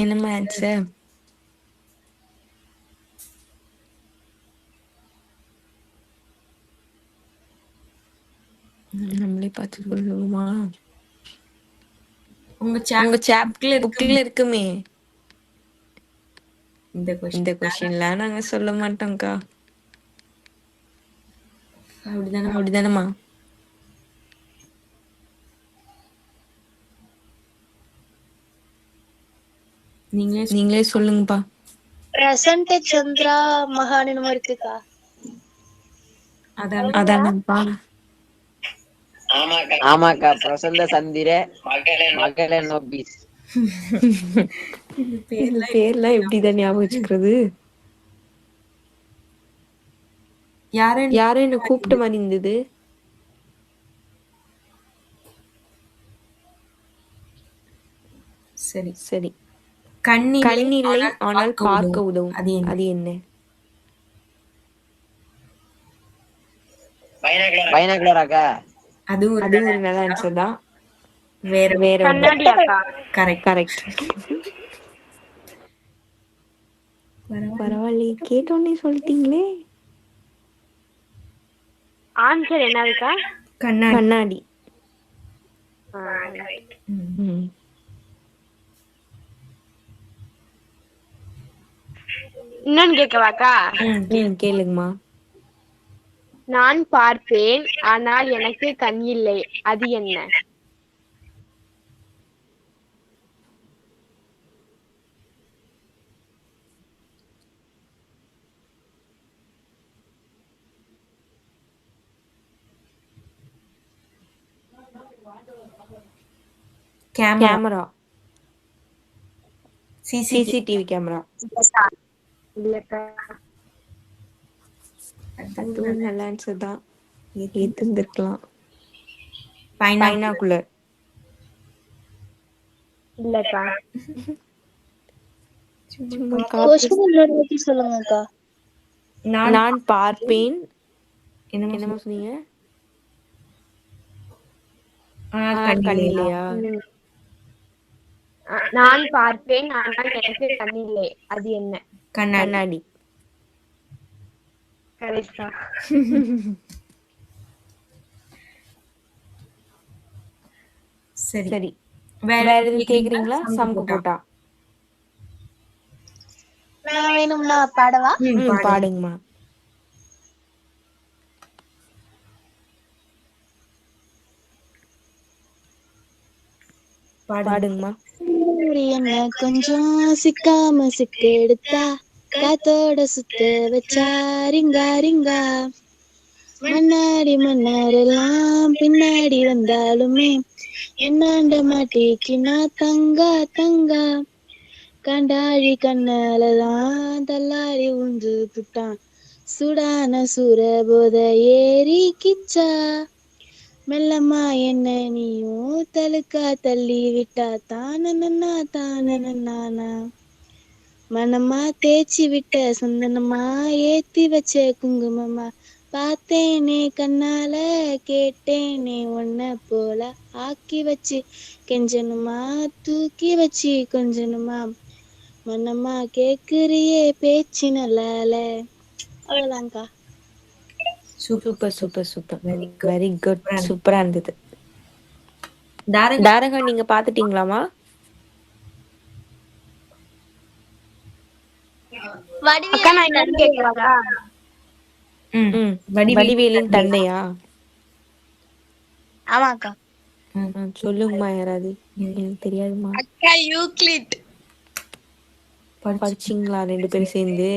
என்னம்மா ஆன்சர்? நம்மளே பார்த்து சொல்லுவோமா? உங்க புக்ல இருக்குமே. இந்த கொஸ்டின்லாம் நாங்க சொல்ல மாட்டோம்க்கா. அப்படிதானம்மா? நீங்களே சொல்லுங்கப்பா. பிரசன்ட் சந்திரா மகான் இருக்குக்கா. அதானப்பா. ஆமாக்கா, பிரசந்த சந்திர மகள நோபீஸ். இந்த பேர்லாம் எப்படிதான் ஞாபகம் வச்சுக்கிறது? யாரும் என்ன கூப்பிட்ட மாதிரி இருந்தது. சரி. கண்ணில்லை ஆனால் பார்க்க உதவும். அது என்ன? பைனாகுலராக்கா? அது ஒரு நல்ல ஆன்சர் தான். வேற கரெக்ட். பரவாயில்லையே, கேட்டோன்னே சொல்லிட்டீங்களே. ஆன்சர் என்னதுக்கா? கண்ணாடி. இன்னொன்னு கேட்கவாக்கா? கேளுங்கம்மா. நான் பார்ப்பேன் ஆனால் எனக்கு கண் இல்லை, அது என்ன? கேமரா. CCTV camera. இல்லக்கா. அது ஒரு நல்ல ஆன்சர் தான். ஏத்துந்திருக்கலாம். பைனாகுலர். இல்லக்கா. சொல்லுங்கக்கா. நான் பார்ப்பேன். என்னமா சொன்னீங்க? கண் இல்லையா? நான் பார்ப்பேன் ஆனால் எனக்கு கண் இல்லை, அது என்ன? கண்ணாடி. கரெக்டா. சரி. வேற எதுவும் கேக்குறீங்களா? சம்கு போட்டா நான் வேணும்னா பாடவா? பாடுங்கம்மா. பாடுங்கம்மா. என்ன கொஞ்சம் சிக்காம சிக்க எடுத்தா காத்தோட சுத்த வச்சா ரிங்கா ரிங்கா. மன்னாரெல்லாம் பின்னாடி வந்தாலுமே என்னாண்ட மாட்டிக்கினா தங்கா தங்கா. கண்டாழி கண்ணாலதான் தள்ளாரி உந்து புட்டான் சுடான சூர போத ஏறி கிச்சா. மெல்லம்மா என்ன நீயும் தலுக்கா தள்ளி விட்டா தானன்னா தானன்னா. மனமா தேய்ச்சி விட்ட சந்தனமா ஏத்தி வச்ச குங்குமமா. பார்த்தேனே கண்ணால கேட்டேனே ஒன்ன போல ஆக்கி வச்சு கெஞ்சனுமா தூக்கி வச்சு கொஞ்சனுமா. மனமா கேக்குறியே பேச்சு நல்லால. அவ்வளவுதான்க்கா. சூப்பர். Very good. சூப்பரா இருந்தது. தாரகா, நீங்க பாத்துட்டீங்களாமா? அக்கா, நான் இன்னொன்னு கேட்கவாக்கா? வடிவேலின் தந்தையா? ஆமாக்கா. சொல்லுங்கம்மா யாராவது. எனக்கு தெரியாதுமா. அக்கா, யூக்ளிட். படிச்சீங்களா 2 பேரும் சேர்ந்து?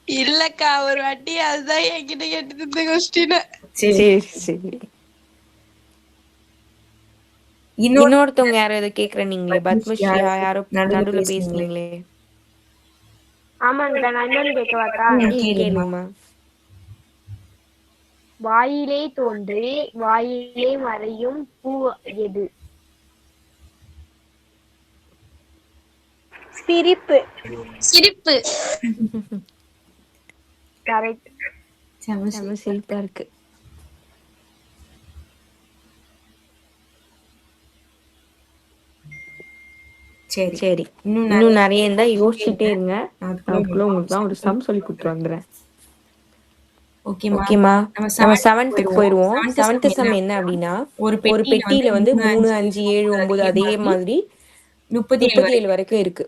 இல்லக்கா, ஒரு வாட்டி அதுதான் என்கிட்ட கேட்டு கொஸ்டின். சரி. இன்னொருத்தவங்க யாரோ இதை கேக்குறீங்களே, பத்மஸ்ரீயா யாரோ நடுவுல பேசுனீங்களே. ஆமாங்கக்கா, நான் இன்னொன்னு கேட்கவாக்கா? கேளுங்கம்மா. வாயிலே தோன்றி வாயிலே மறையும் பூ எது? சிரிப்பு. சிரிப்பு. கரெக்ட். செம சிரிப்பா இருக்கு. சரி, இன்னும் நிறைய இருந்தா யோசிச்சுட்டே இருங்க. அதுக்குள்ள உங்களுக்கு தான் ஒரு சம் சொல்லி கொடுத்துட்டு வந்துடுறேன். ஓகேமா, நம்ம 7th போயிருவோம். 7th சம் என்ன அப்படின்னா, ஒரு பெட்டியில வந்து 3, 5, 7, 9 அதே மாதிரி 37 வரைக்கும் இருக்கு.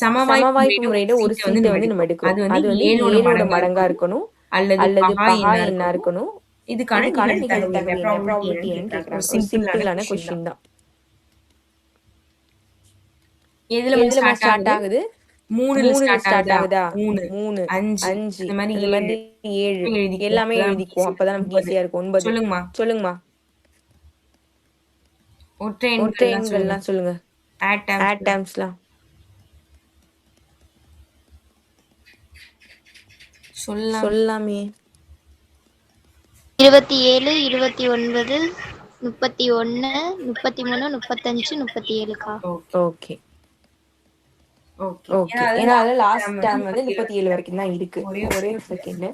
சமவாய்ப்பு முறையில ஒரு சீட்டை வந்து நம்ம எடுக்கிறோம். அது வந்து 7ஓட மடங்கா இருக்கணும் அல்லது பகா எண்ணா இருக்கணும். இதுக்கான நிகழ்தகவு என்ன, ப்ராபபிலிட்டி என்னன்னு கேக்குறாங்க. ஒரு சிம்பிளான கொஸ்டின் தான். எதுல ஸ்டார்ட் ஆகுது? 3ல ஸ்டார்ட் ஆகுதா? 3, 5 இந்த மாதிரி 7 எல்லாமே எழுதிக்குவோம். அப்பதான் நமக்கு ஈஸியா இருக்கும். 9 சொல்லுங்கம்மா. ஒற்றை எண்கள்லாம் சொல்லுங்க. ஆட் டேர்ம்ஸ்லாம் சொல்லாமே. 27, 29, 31, 33, 35, 37க்கா. ஓகே. ஏன்னா அதுல லாஸ்ட் டைம் வந்து 37 வரைக்கும் தான் இருக்கு. ஒரே ஒரு second.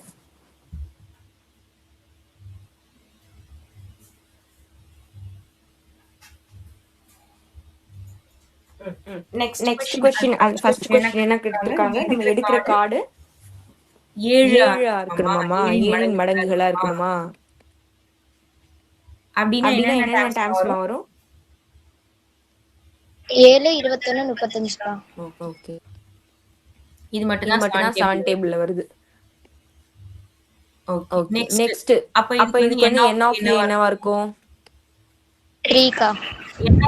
Next question. First question என்ன கேட்டிருக்காங்க? நம்ம எடுக்கிற கார்டு 7 இருக்கணுமாமா, 7 மடங்குகளா இருக்கணுமா? அப்படின்னா என்னென்ன டைம்ஸ்ல வரும்? 7, 21, 35க்கா. ஓகே. இது மட்டும் தான் 7 டேபிள்ல வருது. ஓகே. நெக்ஸ்ட் அப்ப இதுக்கு வந்து n ஆஃப் a என்னவா இருக்கும்? 3க்கா.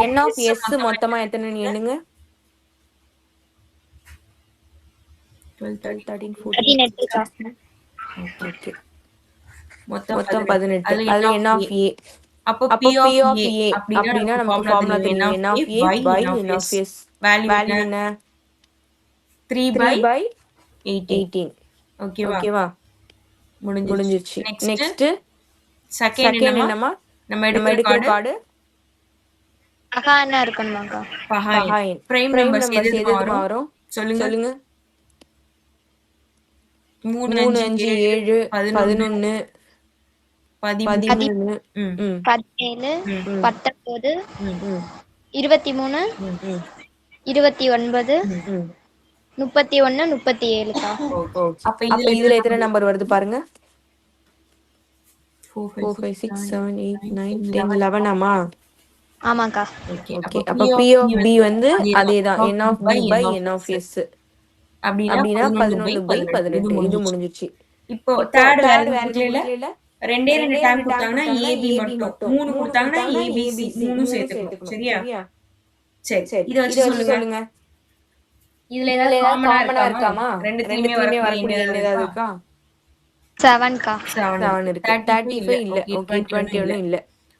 n ஆஃப் s மொத்தமா எத்தனைன்னு எண்ணுங்க. 12, 13, 14, 18க்கா. ஓகே. மொத்தம் 18. அதுல n ஆஃப் a. அப்போ p ஆஃப் a அப்படின்னா நமக்கு ஃபார்முலா தெரியும். n of a by n of s. Value என்ன? 3/18. ஓகேவா? முடிஞ்சிருச்சு. நெக்ஸ்ட் செகண்ட் என்னமா? நம்ம எடுக்கிற கார்டு அக்கா என்ன இருக்கணுமாக்கா? பகா எண். பிரைம் நம்பர்ஸ் எதுமா வரும்? சொல்லுங்க. 3, 5, 7, 11, 13, 17, 19, 23, 29, 31, 37க்கா. அப்ப இதுல எத்தனை நம்பர் வருது பாருங்க. 4, 5, 6, 7, 8, 9, 10, 11 ஆமா? ஆமாக்கா. ஓகே. அப்ப p of b வந்து அதேதான், n of b by n of s. அப்படின்னா 11/18. இது முடிஞ்சிச்சு. இப்போ தேர்ட் வேற எதுவும் கொடுக்கல. ரெண்டே டைம் கொடுத்தாங்கன்னா ab மட்டும். 3 கொடுத்தாங்கன்னா abc மூணும் சேர்த்துக்கணும். சரியா? சரி. இத வச்சு சொல்லுங்க. இதுல ஏதாவது காமனா இருக்காமா? ரெண்டுத்துலயுமே வரக்கூடிய எண் ஏதாவது இருக்கா? 7க்கா. 7 இருக்கு. 35 இல்ல. ஓகே. 21 இல்ல.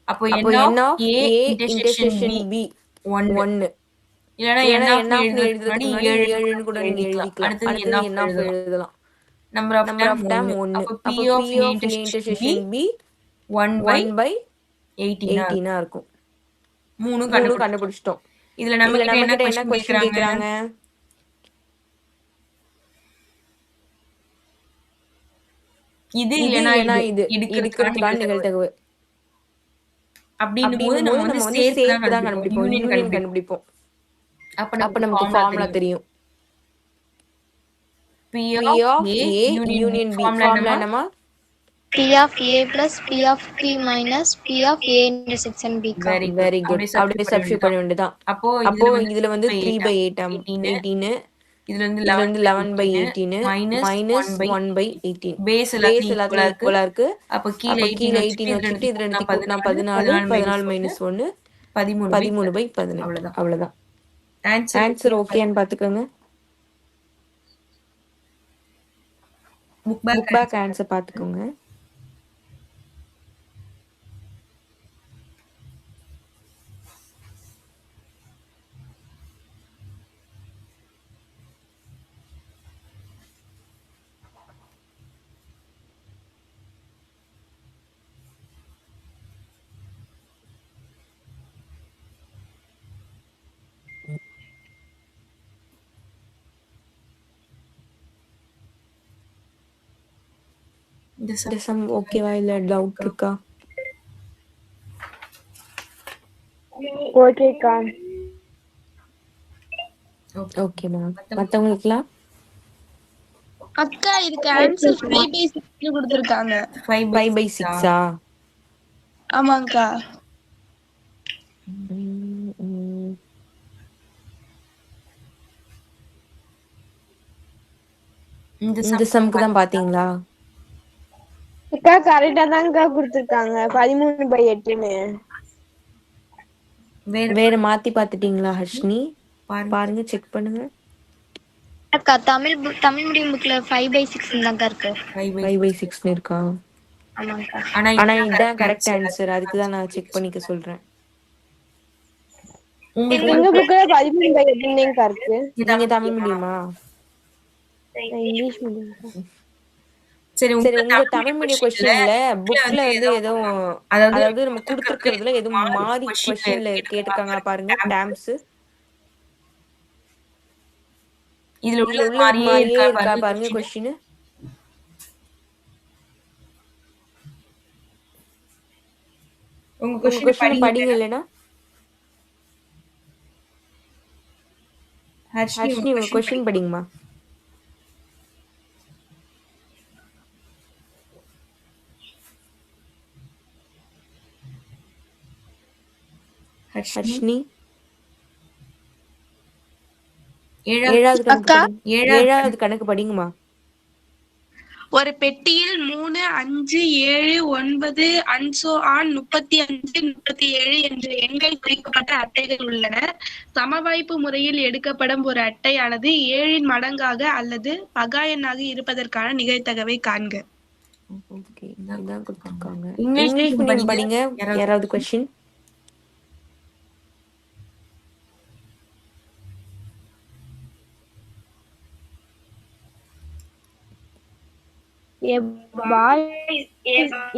அப்போ n of a intersection b 1. இல்லனா n of எழுதுறதுக்கு முன்னாடி 7ன்னு கூட நீங்க எழுதிக்கலாம். அடுத்து n of எழுதலாம். Number of time 1. அப்போ p of a intersection b 1/18 இருக்கும். மூணு கண்டுபிடிச்சிட்டோம். இதுல நம்ம கிட்ட என்ன क्वेश्चन கேக்குறாங்க? இது இல்லனா இது எடுக்கிறதுக்கான நிகழ்தகவு. அப்படிங்கும்போது நம்ம வந்து சேர்த்து தான் கண்டுபிடிப்போம். யூனியன் கண்டுபிடிப்போம். அப்ப நமக்கு ஃபார்முலா தெரியும். p of a union b formula என்னமா? P of a plus P of p minus P of a intersection bக்கா. Very good. அப்படியே சப்ஸ்டிட்யூட் பண்ண வேண்டியதான். அப்போ இதுல வந்து 3/8 18. இதுல வந்து 11/18 minus 1/18. பேஸ் எல்லாத்துலயும் ஈக்குவலா இருக்கு. அப்ப கீழ 18 வச்சுட்டு இது ரெண்டுத்தையும் கூட்டினா 14. 14 minus 1 13/18. அவ்வளவுதான். ஆன்சர் ஓகேன்னு பாத்துக்கோங்க. புக் பேக் ஆன்சர் பாத்துக்கோங்க. இந்த சம் ஓகேவா இல்ல டவுட் இருக்கா? ஓகேக்கா. ஓகேமா. மத்தவங்களுக்குலாம் அக்கா இதுக்கு ஆன்சர் 5/6 கொடுத்திருக்காங்க. 5/6 ஆமாங்கக்கா. இந்த சம்க்கு தான் பாத்தீங்களா? அக்கா கரெக்டா தான்க்கா கொடுத்துருக்காங்க 13/8ன்னு. வேற மாத்தி பாத்துட்டீங்களா ஹர்ஷினி? பாருங்க, செக் பண்ணுங்க. அக்கா தமிழ் மீடியம் புக்ல 5/6 தான்க்கா இருக்கு. 5/6 இருக்கா? ஆமாங்கக்கா. ஆனா இதுதான் கரெக்ட் ஆன்சர். அதுக்கு தான் நான் செக் பண்ணிக்க சொல்றேன். எங்க புக்ல 13/8ன்னுக்கா இருக்கு. நீங்க தமிழ் மீடியமா? நான் இங்கிலீஷ் மீடியம். சரி, உங்க தமிழ் மீடியம் கொஸ்டின்ல புக்ல வந்து எதுவும், அதாவது நம்ம கொடுத்துருக்கிறதுல எதுவும் மாறி கொஸ்டின்ல கேட்டிருக்காங்களா பாருங்க. டேர்ம்ஸ் இதுல உள்ளது மாதிரியே இருக்கா பாருங்க கொஸ்டின். உங்க கொஸ்டின் படிங்க. இல்லைன்னா ஹர்ஷினி உங்க கொஸ்டின் படிங்கம்மா. ஹர்ஷினி ஏழாவது கணக்கு படிங்கம்மா. ஒரு பெட்டியில் 3, 5, 7, 9 அன்சோ 35, 37 என்ற எண்கள் குறிக்கப்பட்ட அட்டைகள் உள்ளன. சமவாய்ப்பு முறையில் எடுக்கப்படும் ஒரு அட்டையானது 7 மடங்காக அல்லது பகா எண்ணாக இருப்பதற்கான நிகழ்தகவை காண்க. ஓகே, இதான் கொடுத்திருக்காங்க. இங்கிலீஷ் மீடியம் படிங்க. யாராவது question?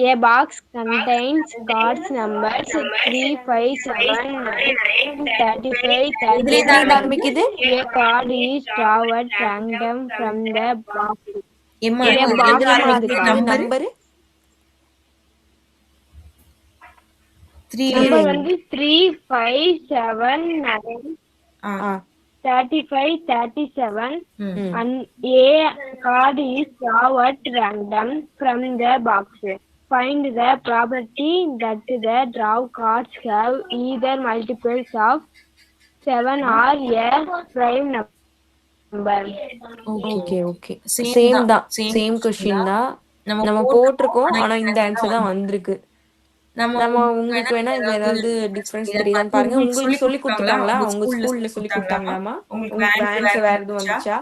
A box contains cards numbers 3, 5, 7, 9, 35, 37. ஆரம்பிக்குது. A card is drawn at random from the box. Number 3, 5, 7, 9, 35, 37. And A card is drawn at random from the box. Find the probability that the draw cards have either multiples of 7 or a prime number. Okay. Same தான். Same question தான் நம்ம போட்டிருக்கோம். ஆனா இந்த answer தான் வந்திருக்கு. நம்ம உங்களுக்கு வேணா இதுல ஏதாவது டிஃபரன்ஸ் தெரியுதான்னு பாருங்க. உங்களுக்கு சொல்லி கொடுத்துட்டாங்களா? உங்க ஸ்கூல்ல சொல்லி கொடுத்தாங்களாமா? உங்களுக்கு ஆன்சர் வேற எதுவும் வந்துச்சா?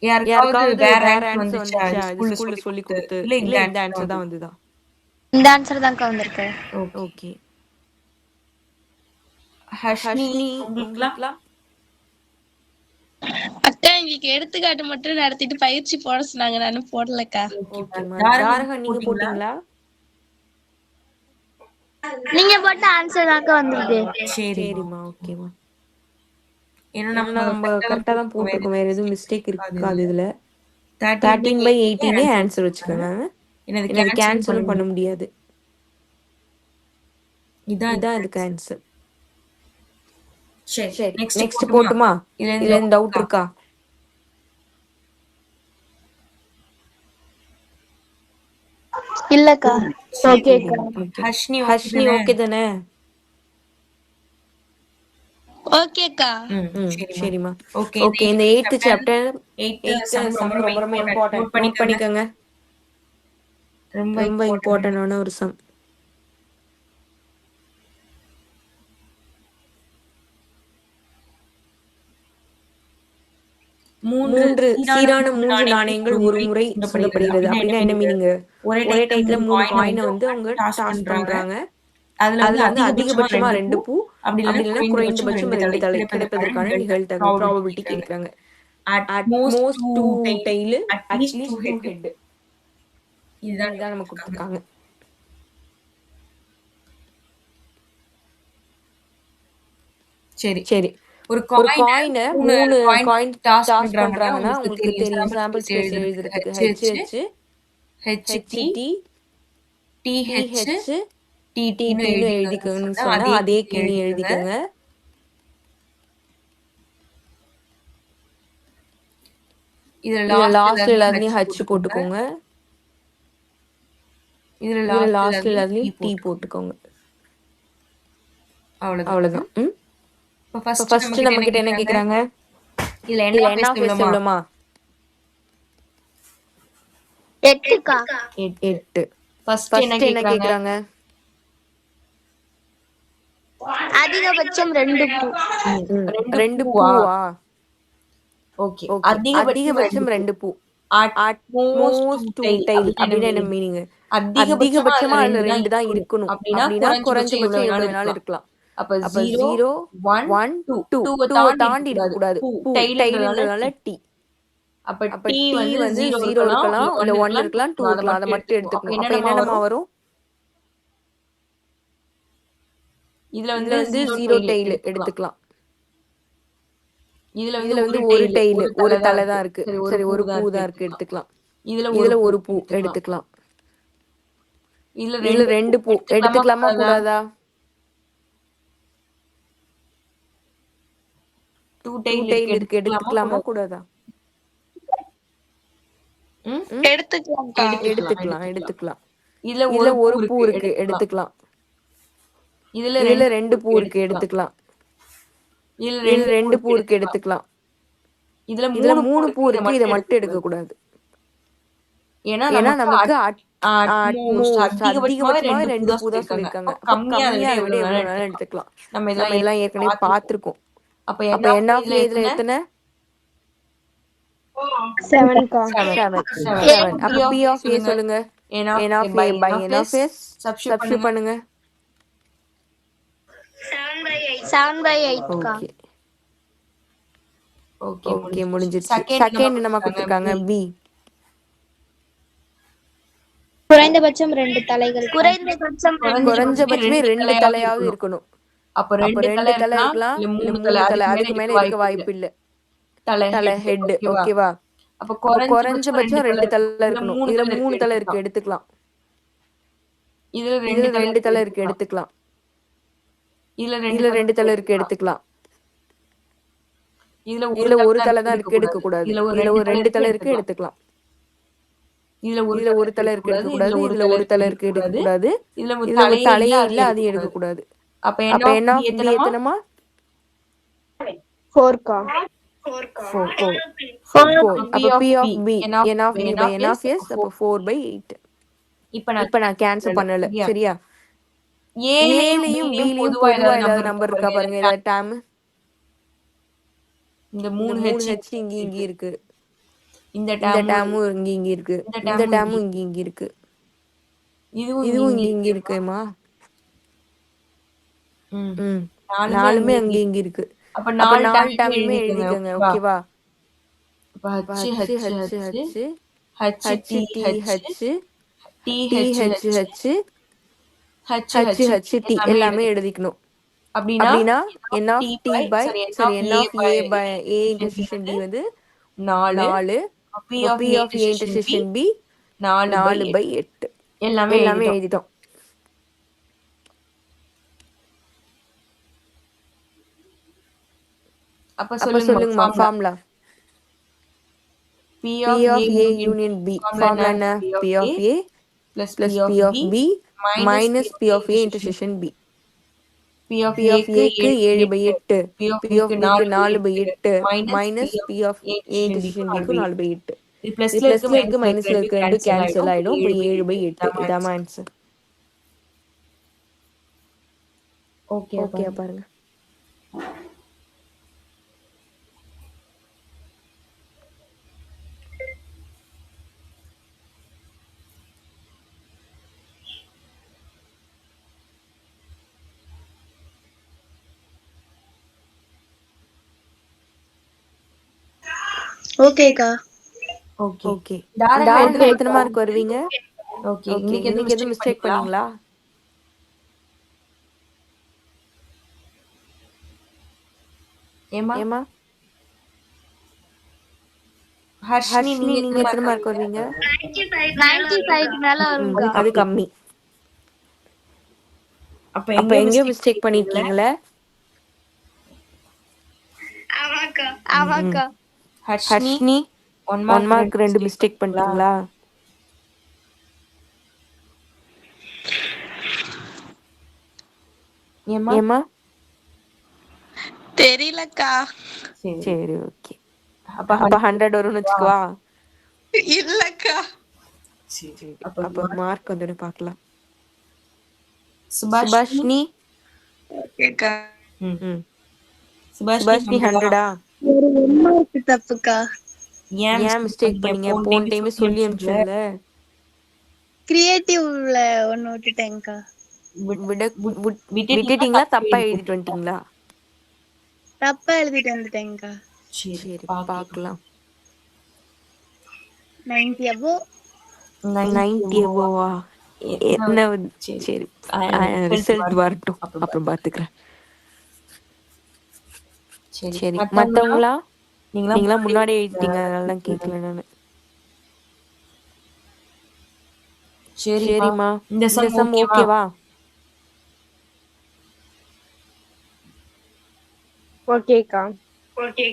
யாருக்காவது வேற ஆன்சர் வந்துச்சா? இது ஸ்கூல்ல சொல்லி கொடுத்து இல்ல இந்த ஆன்சர் தான் வந்துதா? இந்த ஆன்சர் தான்க்கா வந்திருக்கு. ஓகே. ஹர்ஷினி உங்களுக்குலாம் அக்கா எங்களுக்கு எடுத்துக்காட்டு மட்டும் நடத்திட்டு பயிற்சி போட சொன்னாங்க. நானும் போடலக்கா. ஓகேமா. தாரகா நீங்க போட்டீங்களா? நீங்க போட்ட ஆன்சர் தான்க்கா வந்திருக்கு. சரிம்மா, ஓகேமா. ஏன்னா நம்ம கரெக்டா தான் போட்டிருக்கோம். வேற எதுவும் மிஸ்டேக் இருக்காது இதுல. 13/18 ஆன்சர் வச்சுக்கோங்க. எனக்கு கேன்சலும் பண்ண முடியாது. இதான் இதுக்கு ஆன்சர். சரி, நெக்ஸ்ட் போட்டுமா? இதுல எந்த டவுட் இருக்கா? இல்லக்கா. ஓகேக்கா. ஹர்ஷினி ஓகே தானே? ஓகேக்கா. சரிம்மா. ஓகே, இந்த 8th சாப்டர் 8th சம் ரொம்ப ரொம்ப இம்பார்ட்டன்ட். நோட் பண்ணிக்கோங்க. ரொம்ப இம்பார்ட்டன்டான ஒரு சம். மூன்று சீரான 3 நாணயங்கள் ஒரு முறை சுழற்றப்படுகிறது. அப்படின்னா என்ன மீனிங்? ஒரே டைத்துல 3 காயினை வந்து அவங்க டாஸ் பண்றாங்க. அதுல வந்து அதிகபட்சமா 2 பூ, அப்படி இல்லைன்னா குறைந்தபட்சம் 2 தலை கிடைப்பதற்கான நிகழ்தகவு ப்ராபபிலிட்டி கேட்கறாங்க. At most 2 tail, at least 2 head. இதுதான் நம்ம கொடுத்திருக்காங்க. சரி, ஒரு காயினை 3 காயின் டாஸ் பண்றாங்கன்னா உங்களுக்கு தெரியும் சாம்பிள் ஸ்பேஸ் எழுதுறதுக்கு HHT TH TTன்னு எழுதிக்கோங்கன்னு சொன்னா அதே கீழே எழுதிக்கோங்க. இதுல லாஸ்ட்ல எல்லாத்துலயும் H போட்டுக்கோங்க. இதுல லாஸ்ட்ல எல்லாத்துலயும் T போட்டுக்கோங்க. அவ்வளவுதான். இப்ப ஃபர்ஸ்ட் நம்ம கிட்ட என்ன கேக்குறாங்க? இதுல n ஆஃப் s எவ்வளவுமா? 8க்கா 8. ஃபர்ஸ்ட் என்ன கேக்குறாங்க? அதிகபட்சம் 2 பூ. 2 பூவா? ஓகே. அதிகபட்சம் 2 பூ. At most 2 tail அப்படின்னா என்ன மீனிங்? அதிகபட்சமா அதுல 2 தான் இருக்கணும். அப்படின்னா குறைஞ்சபட்சம் எவ்வளவு வேணாலும் இருக்கலாம். அப்ப 0 1 2 2 தாண்டி இருக்க கூடாது. டைல்ன்றதால T. அப்ப T வந்து 0 இருக்கலாம், இல்ல 1 இருக்கலாம், 2 இருக்கலாம். அத மட்டும் எடுத்துக்கணும். அப்ப என்னென்னமா வரும்? இதுல வந்து 0 tail எடுத்துக்கலாம். இதுல வந்து ஒரு tail, ஒரு தலை தான் இருக்கு. சரி, ஒரு பூ தான் இருக்கு எடுத்துக்கலாம். இதுல ஒரு பூ எடுத்துக்கலாம். இதுல 2 பூ எடுத்துக்கலாமா கூடாதா? 2 tail இருக்கு எடுத்துக்கலாமா கூடாதா? எடுத்துக்கலாம். இதுல ஒரு பூ இருக்கு எடுத்துக்கலாம். இதுல 2 பூ இருக்கு எடுத்துக்கலாம். இதுல 2 பூ இருக்கு எடுத்துக்கலாம். இதுல 3 பூ இருக்கு, இத மட்டும் எடுக்க கூடாது. ஏன்னா நமக்கு அதிகபட்சமாவே 2 பூ தான் சொல்லிருக்காங்க. கம்மியா அதை விட எவ்வளவு வேணாலும் எடுத்துக்கலாம். நம்ம இதெல்லாம் ஏற்கனவே பார்த்திருக்கோம். அப்ப n ஆஃப் a இதுல எத்தனை? 7க்கா 7. அப்ப p ஆஃப் a சொல்லுங்க. n of a by n of s substitute பண்ணுங்க. 7/8க்கா. ஓகே முடிஞ்சிருச்சு. செகண்ட் நம்ம கொடுத்திருக்காங்க b. குறைந்தபட்சம் 2 தலைகள். குறைஞ்சபட்சமே 2 தலையாவது இருக்கணும். அப்ப 2 தலை இருக்கலாம், இல்ல 3 தலை. அதுக்கு மேல இருக்க வாய்ப்பு இல்ல. தலை ஹெட். ஓகேவா? அப்ப குறைஞ்சபட்சம் 2 தலை இருக்கணும். இதுல 3 தலை இருக்கு எடுத்துக்கலாம். இதுல 2 தலை இருக்கு எடுத்துக்கலாம். இதுல 2 தலை இருக்கு எடுத்துக்கலாம். இதுல ஒரு தலை தான் இருக்கு எடுக்க கூடாது. இதுல ஒரு 2 தலை இருக்கு எடுத்துக்கலாம். இதுல ஒரு தலை இருக்கு எடுக்க கூடாது. இதுல ஒரு தலை இருக்கு எடுக்க கூடாது. இதுல ஒரு தலையே இல்ல, அதையும் எடுக்க கூடாது. அப்ப n ஆஃப் b எத்தனைமா? 4க்கா 4. அப்ப p of b n of b by n of s அப்ப 4/8. இப்ப நான் கேன்சல் பண்ணல. சரியா? ஏலயும் பிலயும் பொதுவா ஏதாவது நம்பர் இருக்கா பாருங்க. ஏதாவது டேர்ம். இந்த 3h இங்க இருக்கு. இந்த டேர்மும் இங்க இருக்கு. இந்த டேர்மும் இங்க இருக்கு. இதுவும் இங்க இருக்குமா? நாலுமே அங்க இங்க இருக்கு. அப்ப 4 டேர்முமே எழுதிக்கங்க. ஓகேவா? HHT எல்லாமே எழுதிக்கணும். அப்படின்னா n of t by n of a by a intersection b வந்து 4. p of a intersection b 4/8. எல்லாமே எழுதிட்டோம். அப்ப சொல்லுங்கம்மா formula. p of a union b formula என்ன? p of a plus p of b minus p of a intersection b. p of a க்கு 7/8, p of b க்கு 4/8 minus p of a intersection b க்கு 4/8. இது பிளஸ்ல இருக்கு மைனஸ்ல இருக்கு ரெண்டும் cancel ஆயிடும். அப்ப 7/8 இதான் ஆன்சர். ஓகே பாருங்க. ஓகேக்கா. ஓகே. டாரகத்துல எத்தனை மார்க் வருவீங்க? ஓகே. இன்னைக்கு எதுவும் மிஸ்டேக் பண்ணீங்களா? ஏமா ஹர்ஷினி நீங்க எத்தனை மார்க் வருவீங்க? 95 மேல வரும்க்கா. அது கம்மி. அப்ப எங்கேயோ மிஸ்டேக் பண்ணிருக்கீங்களே. ஆமாக்கா. ஹர்ஷினி 1 மார்க் 2 மிஸ்டேக் பண்ணிட்டீங்களா? ஏமா தெரியலக்கா. சரி ஓகே. அப்ப 100 வரும்னு வச்சுக்கவா? இல்லக்கா. சரி அப்ப மார்க் வந்து பார்க்கலாம். சுபாஷினி ஓகேக்கா. சுபாஷினி 100-ஆ? ஒரு 1 மார்க் தப்புக்கா. ஏன் மிஸ்டேக் பண்ணீங்க? போன டைமே சொல்லி அனுப்பிச்சோம்ல. கிரியேட்டிவ்ல ஒன்னு விட்டுட்டேன்க்கா. விட்டுட்டீங்களா? தப்பா எழுதிட்டு வந்துட்டீங்களா? தப்பா எழுதிட்டு வந்துட்டேன்க்கா. சரி பார்க்கலாம். 90 above. 90 above-ஆ? என்ன? சரி ரிசல்ட் வரட்டும், அப்புறம் பாத்துக்கிறேன். சரி மத்தவங்களா? நீங்களா முன்னாடி எழுதிட்டீங்க, அதனால தான் கேட்கல நானு. சரிம்மா இந்த சம் ஓகேவா? ஓகேக்கா. ஓகே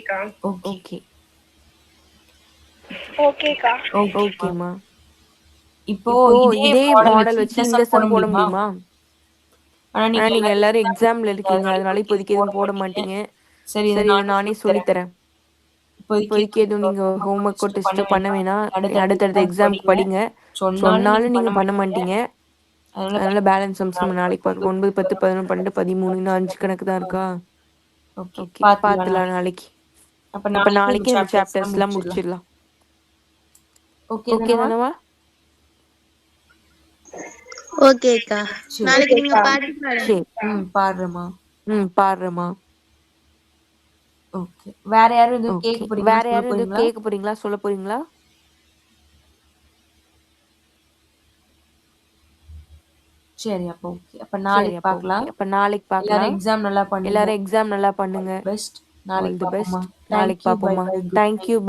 ஓகேக்கா. ஓகேம்மா. இப்போ இதே மாடல் வச்சு இந்த சம் போட முடியுமா? ஆனா நீங்க எல்லாரும் எக்ஸாம்ல இருக்கீங்க, அதனால இப்போதைக்கு எதுவும் போட மாட்டீங்க. சரி இதை நானே சொல்லித்தரேன். இப்போதைக்கு எதுவும் நீங்க ஹோம்ஒர்க்கோ டெஸ்ட்டோ பண்ண வேணாம். அடுத்தடுத்த எக்ஸாம்க்கு படிங்க. சொன்னாலும் நீங்க பண்ண மாட்டீங்க. அதனால பேலன்ஸ் சம்ஸ் நம்ம நாளைக்கு பார்க்கலாம். 9, 10, 11, 12, 13 இன்னும் 5 கணக்கு தான் இருக்கா? ஓகே பார்த்துலாம் நாளைக்கு. அப்ப நாளைக்கு இந்த சாப்டர்ஸ் எல்லாம் முடிச்சிடலாம். ஓகே தானவா? ஓகேக்கா. நாளைக்கு நீங்க பாட்டு பாடுங்க. சரி பாடுறேம்மா. ஓகே வேற யாரும் எதுவும் கேட்க போறீங்களா? சொல்ல போறீங்களா? சரி அப்போ ஓகே. அப்ப நாளைக்கு பார்க்கலாம். எல்லாரும் எக்ஸாம் நல்லா பண்ணுங்க. All the best. நாளைக்கு பாப்போம்மா. Thank you. பை.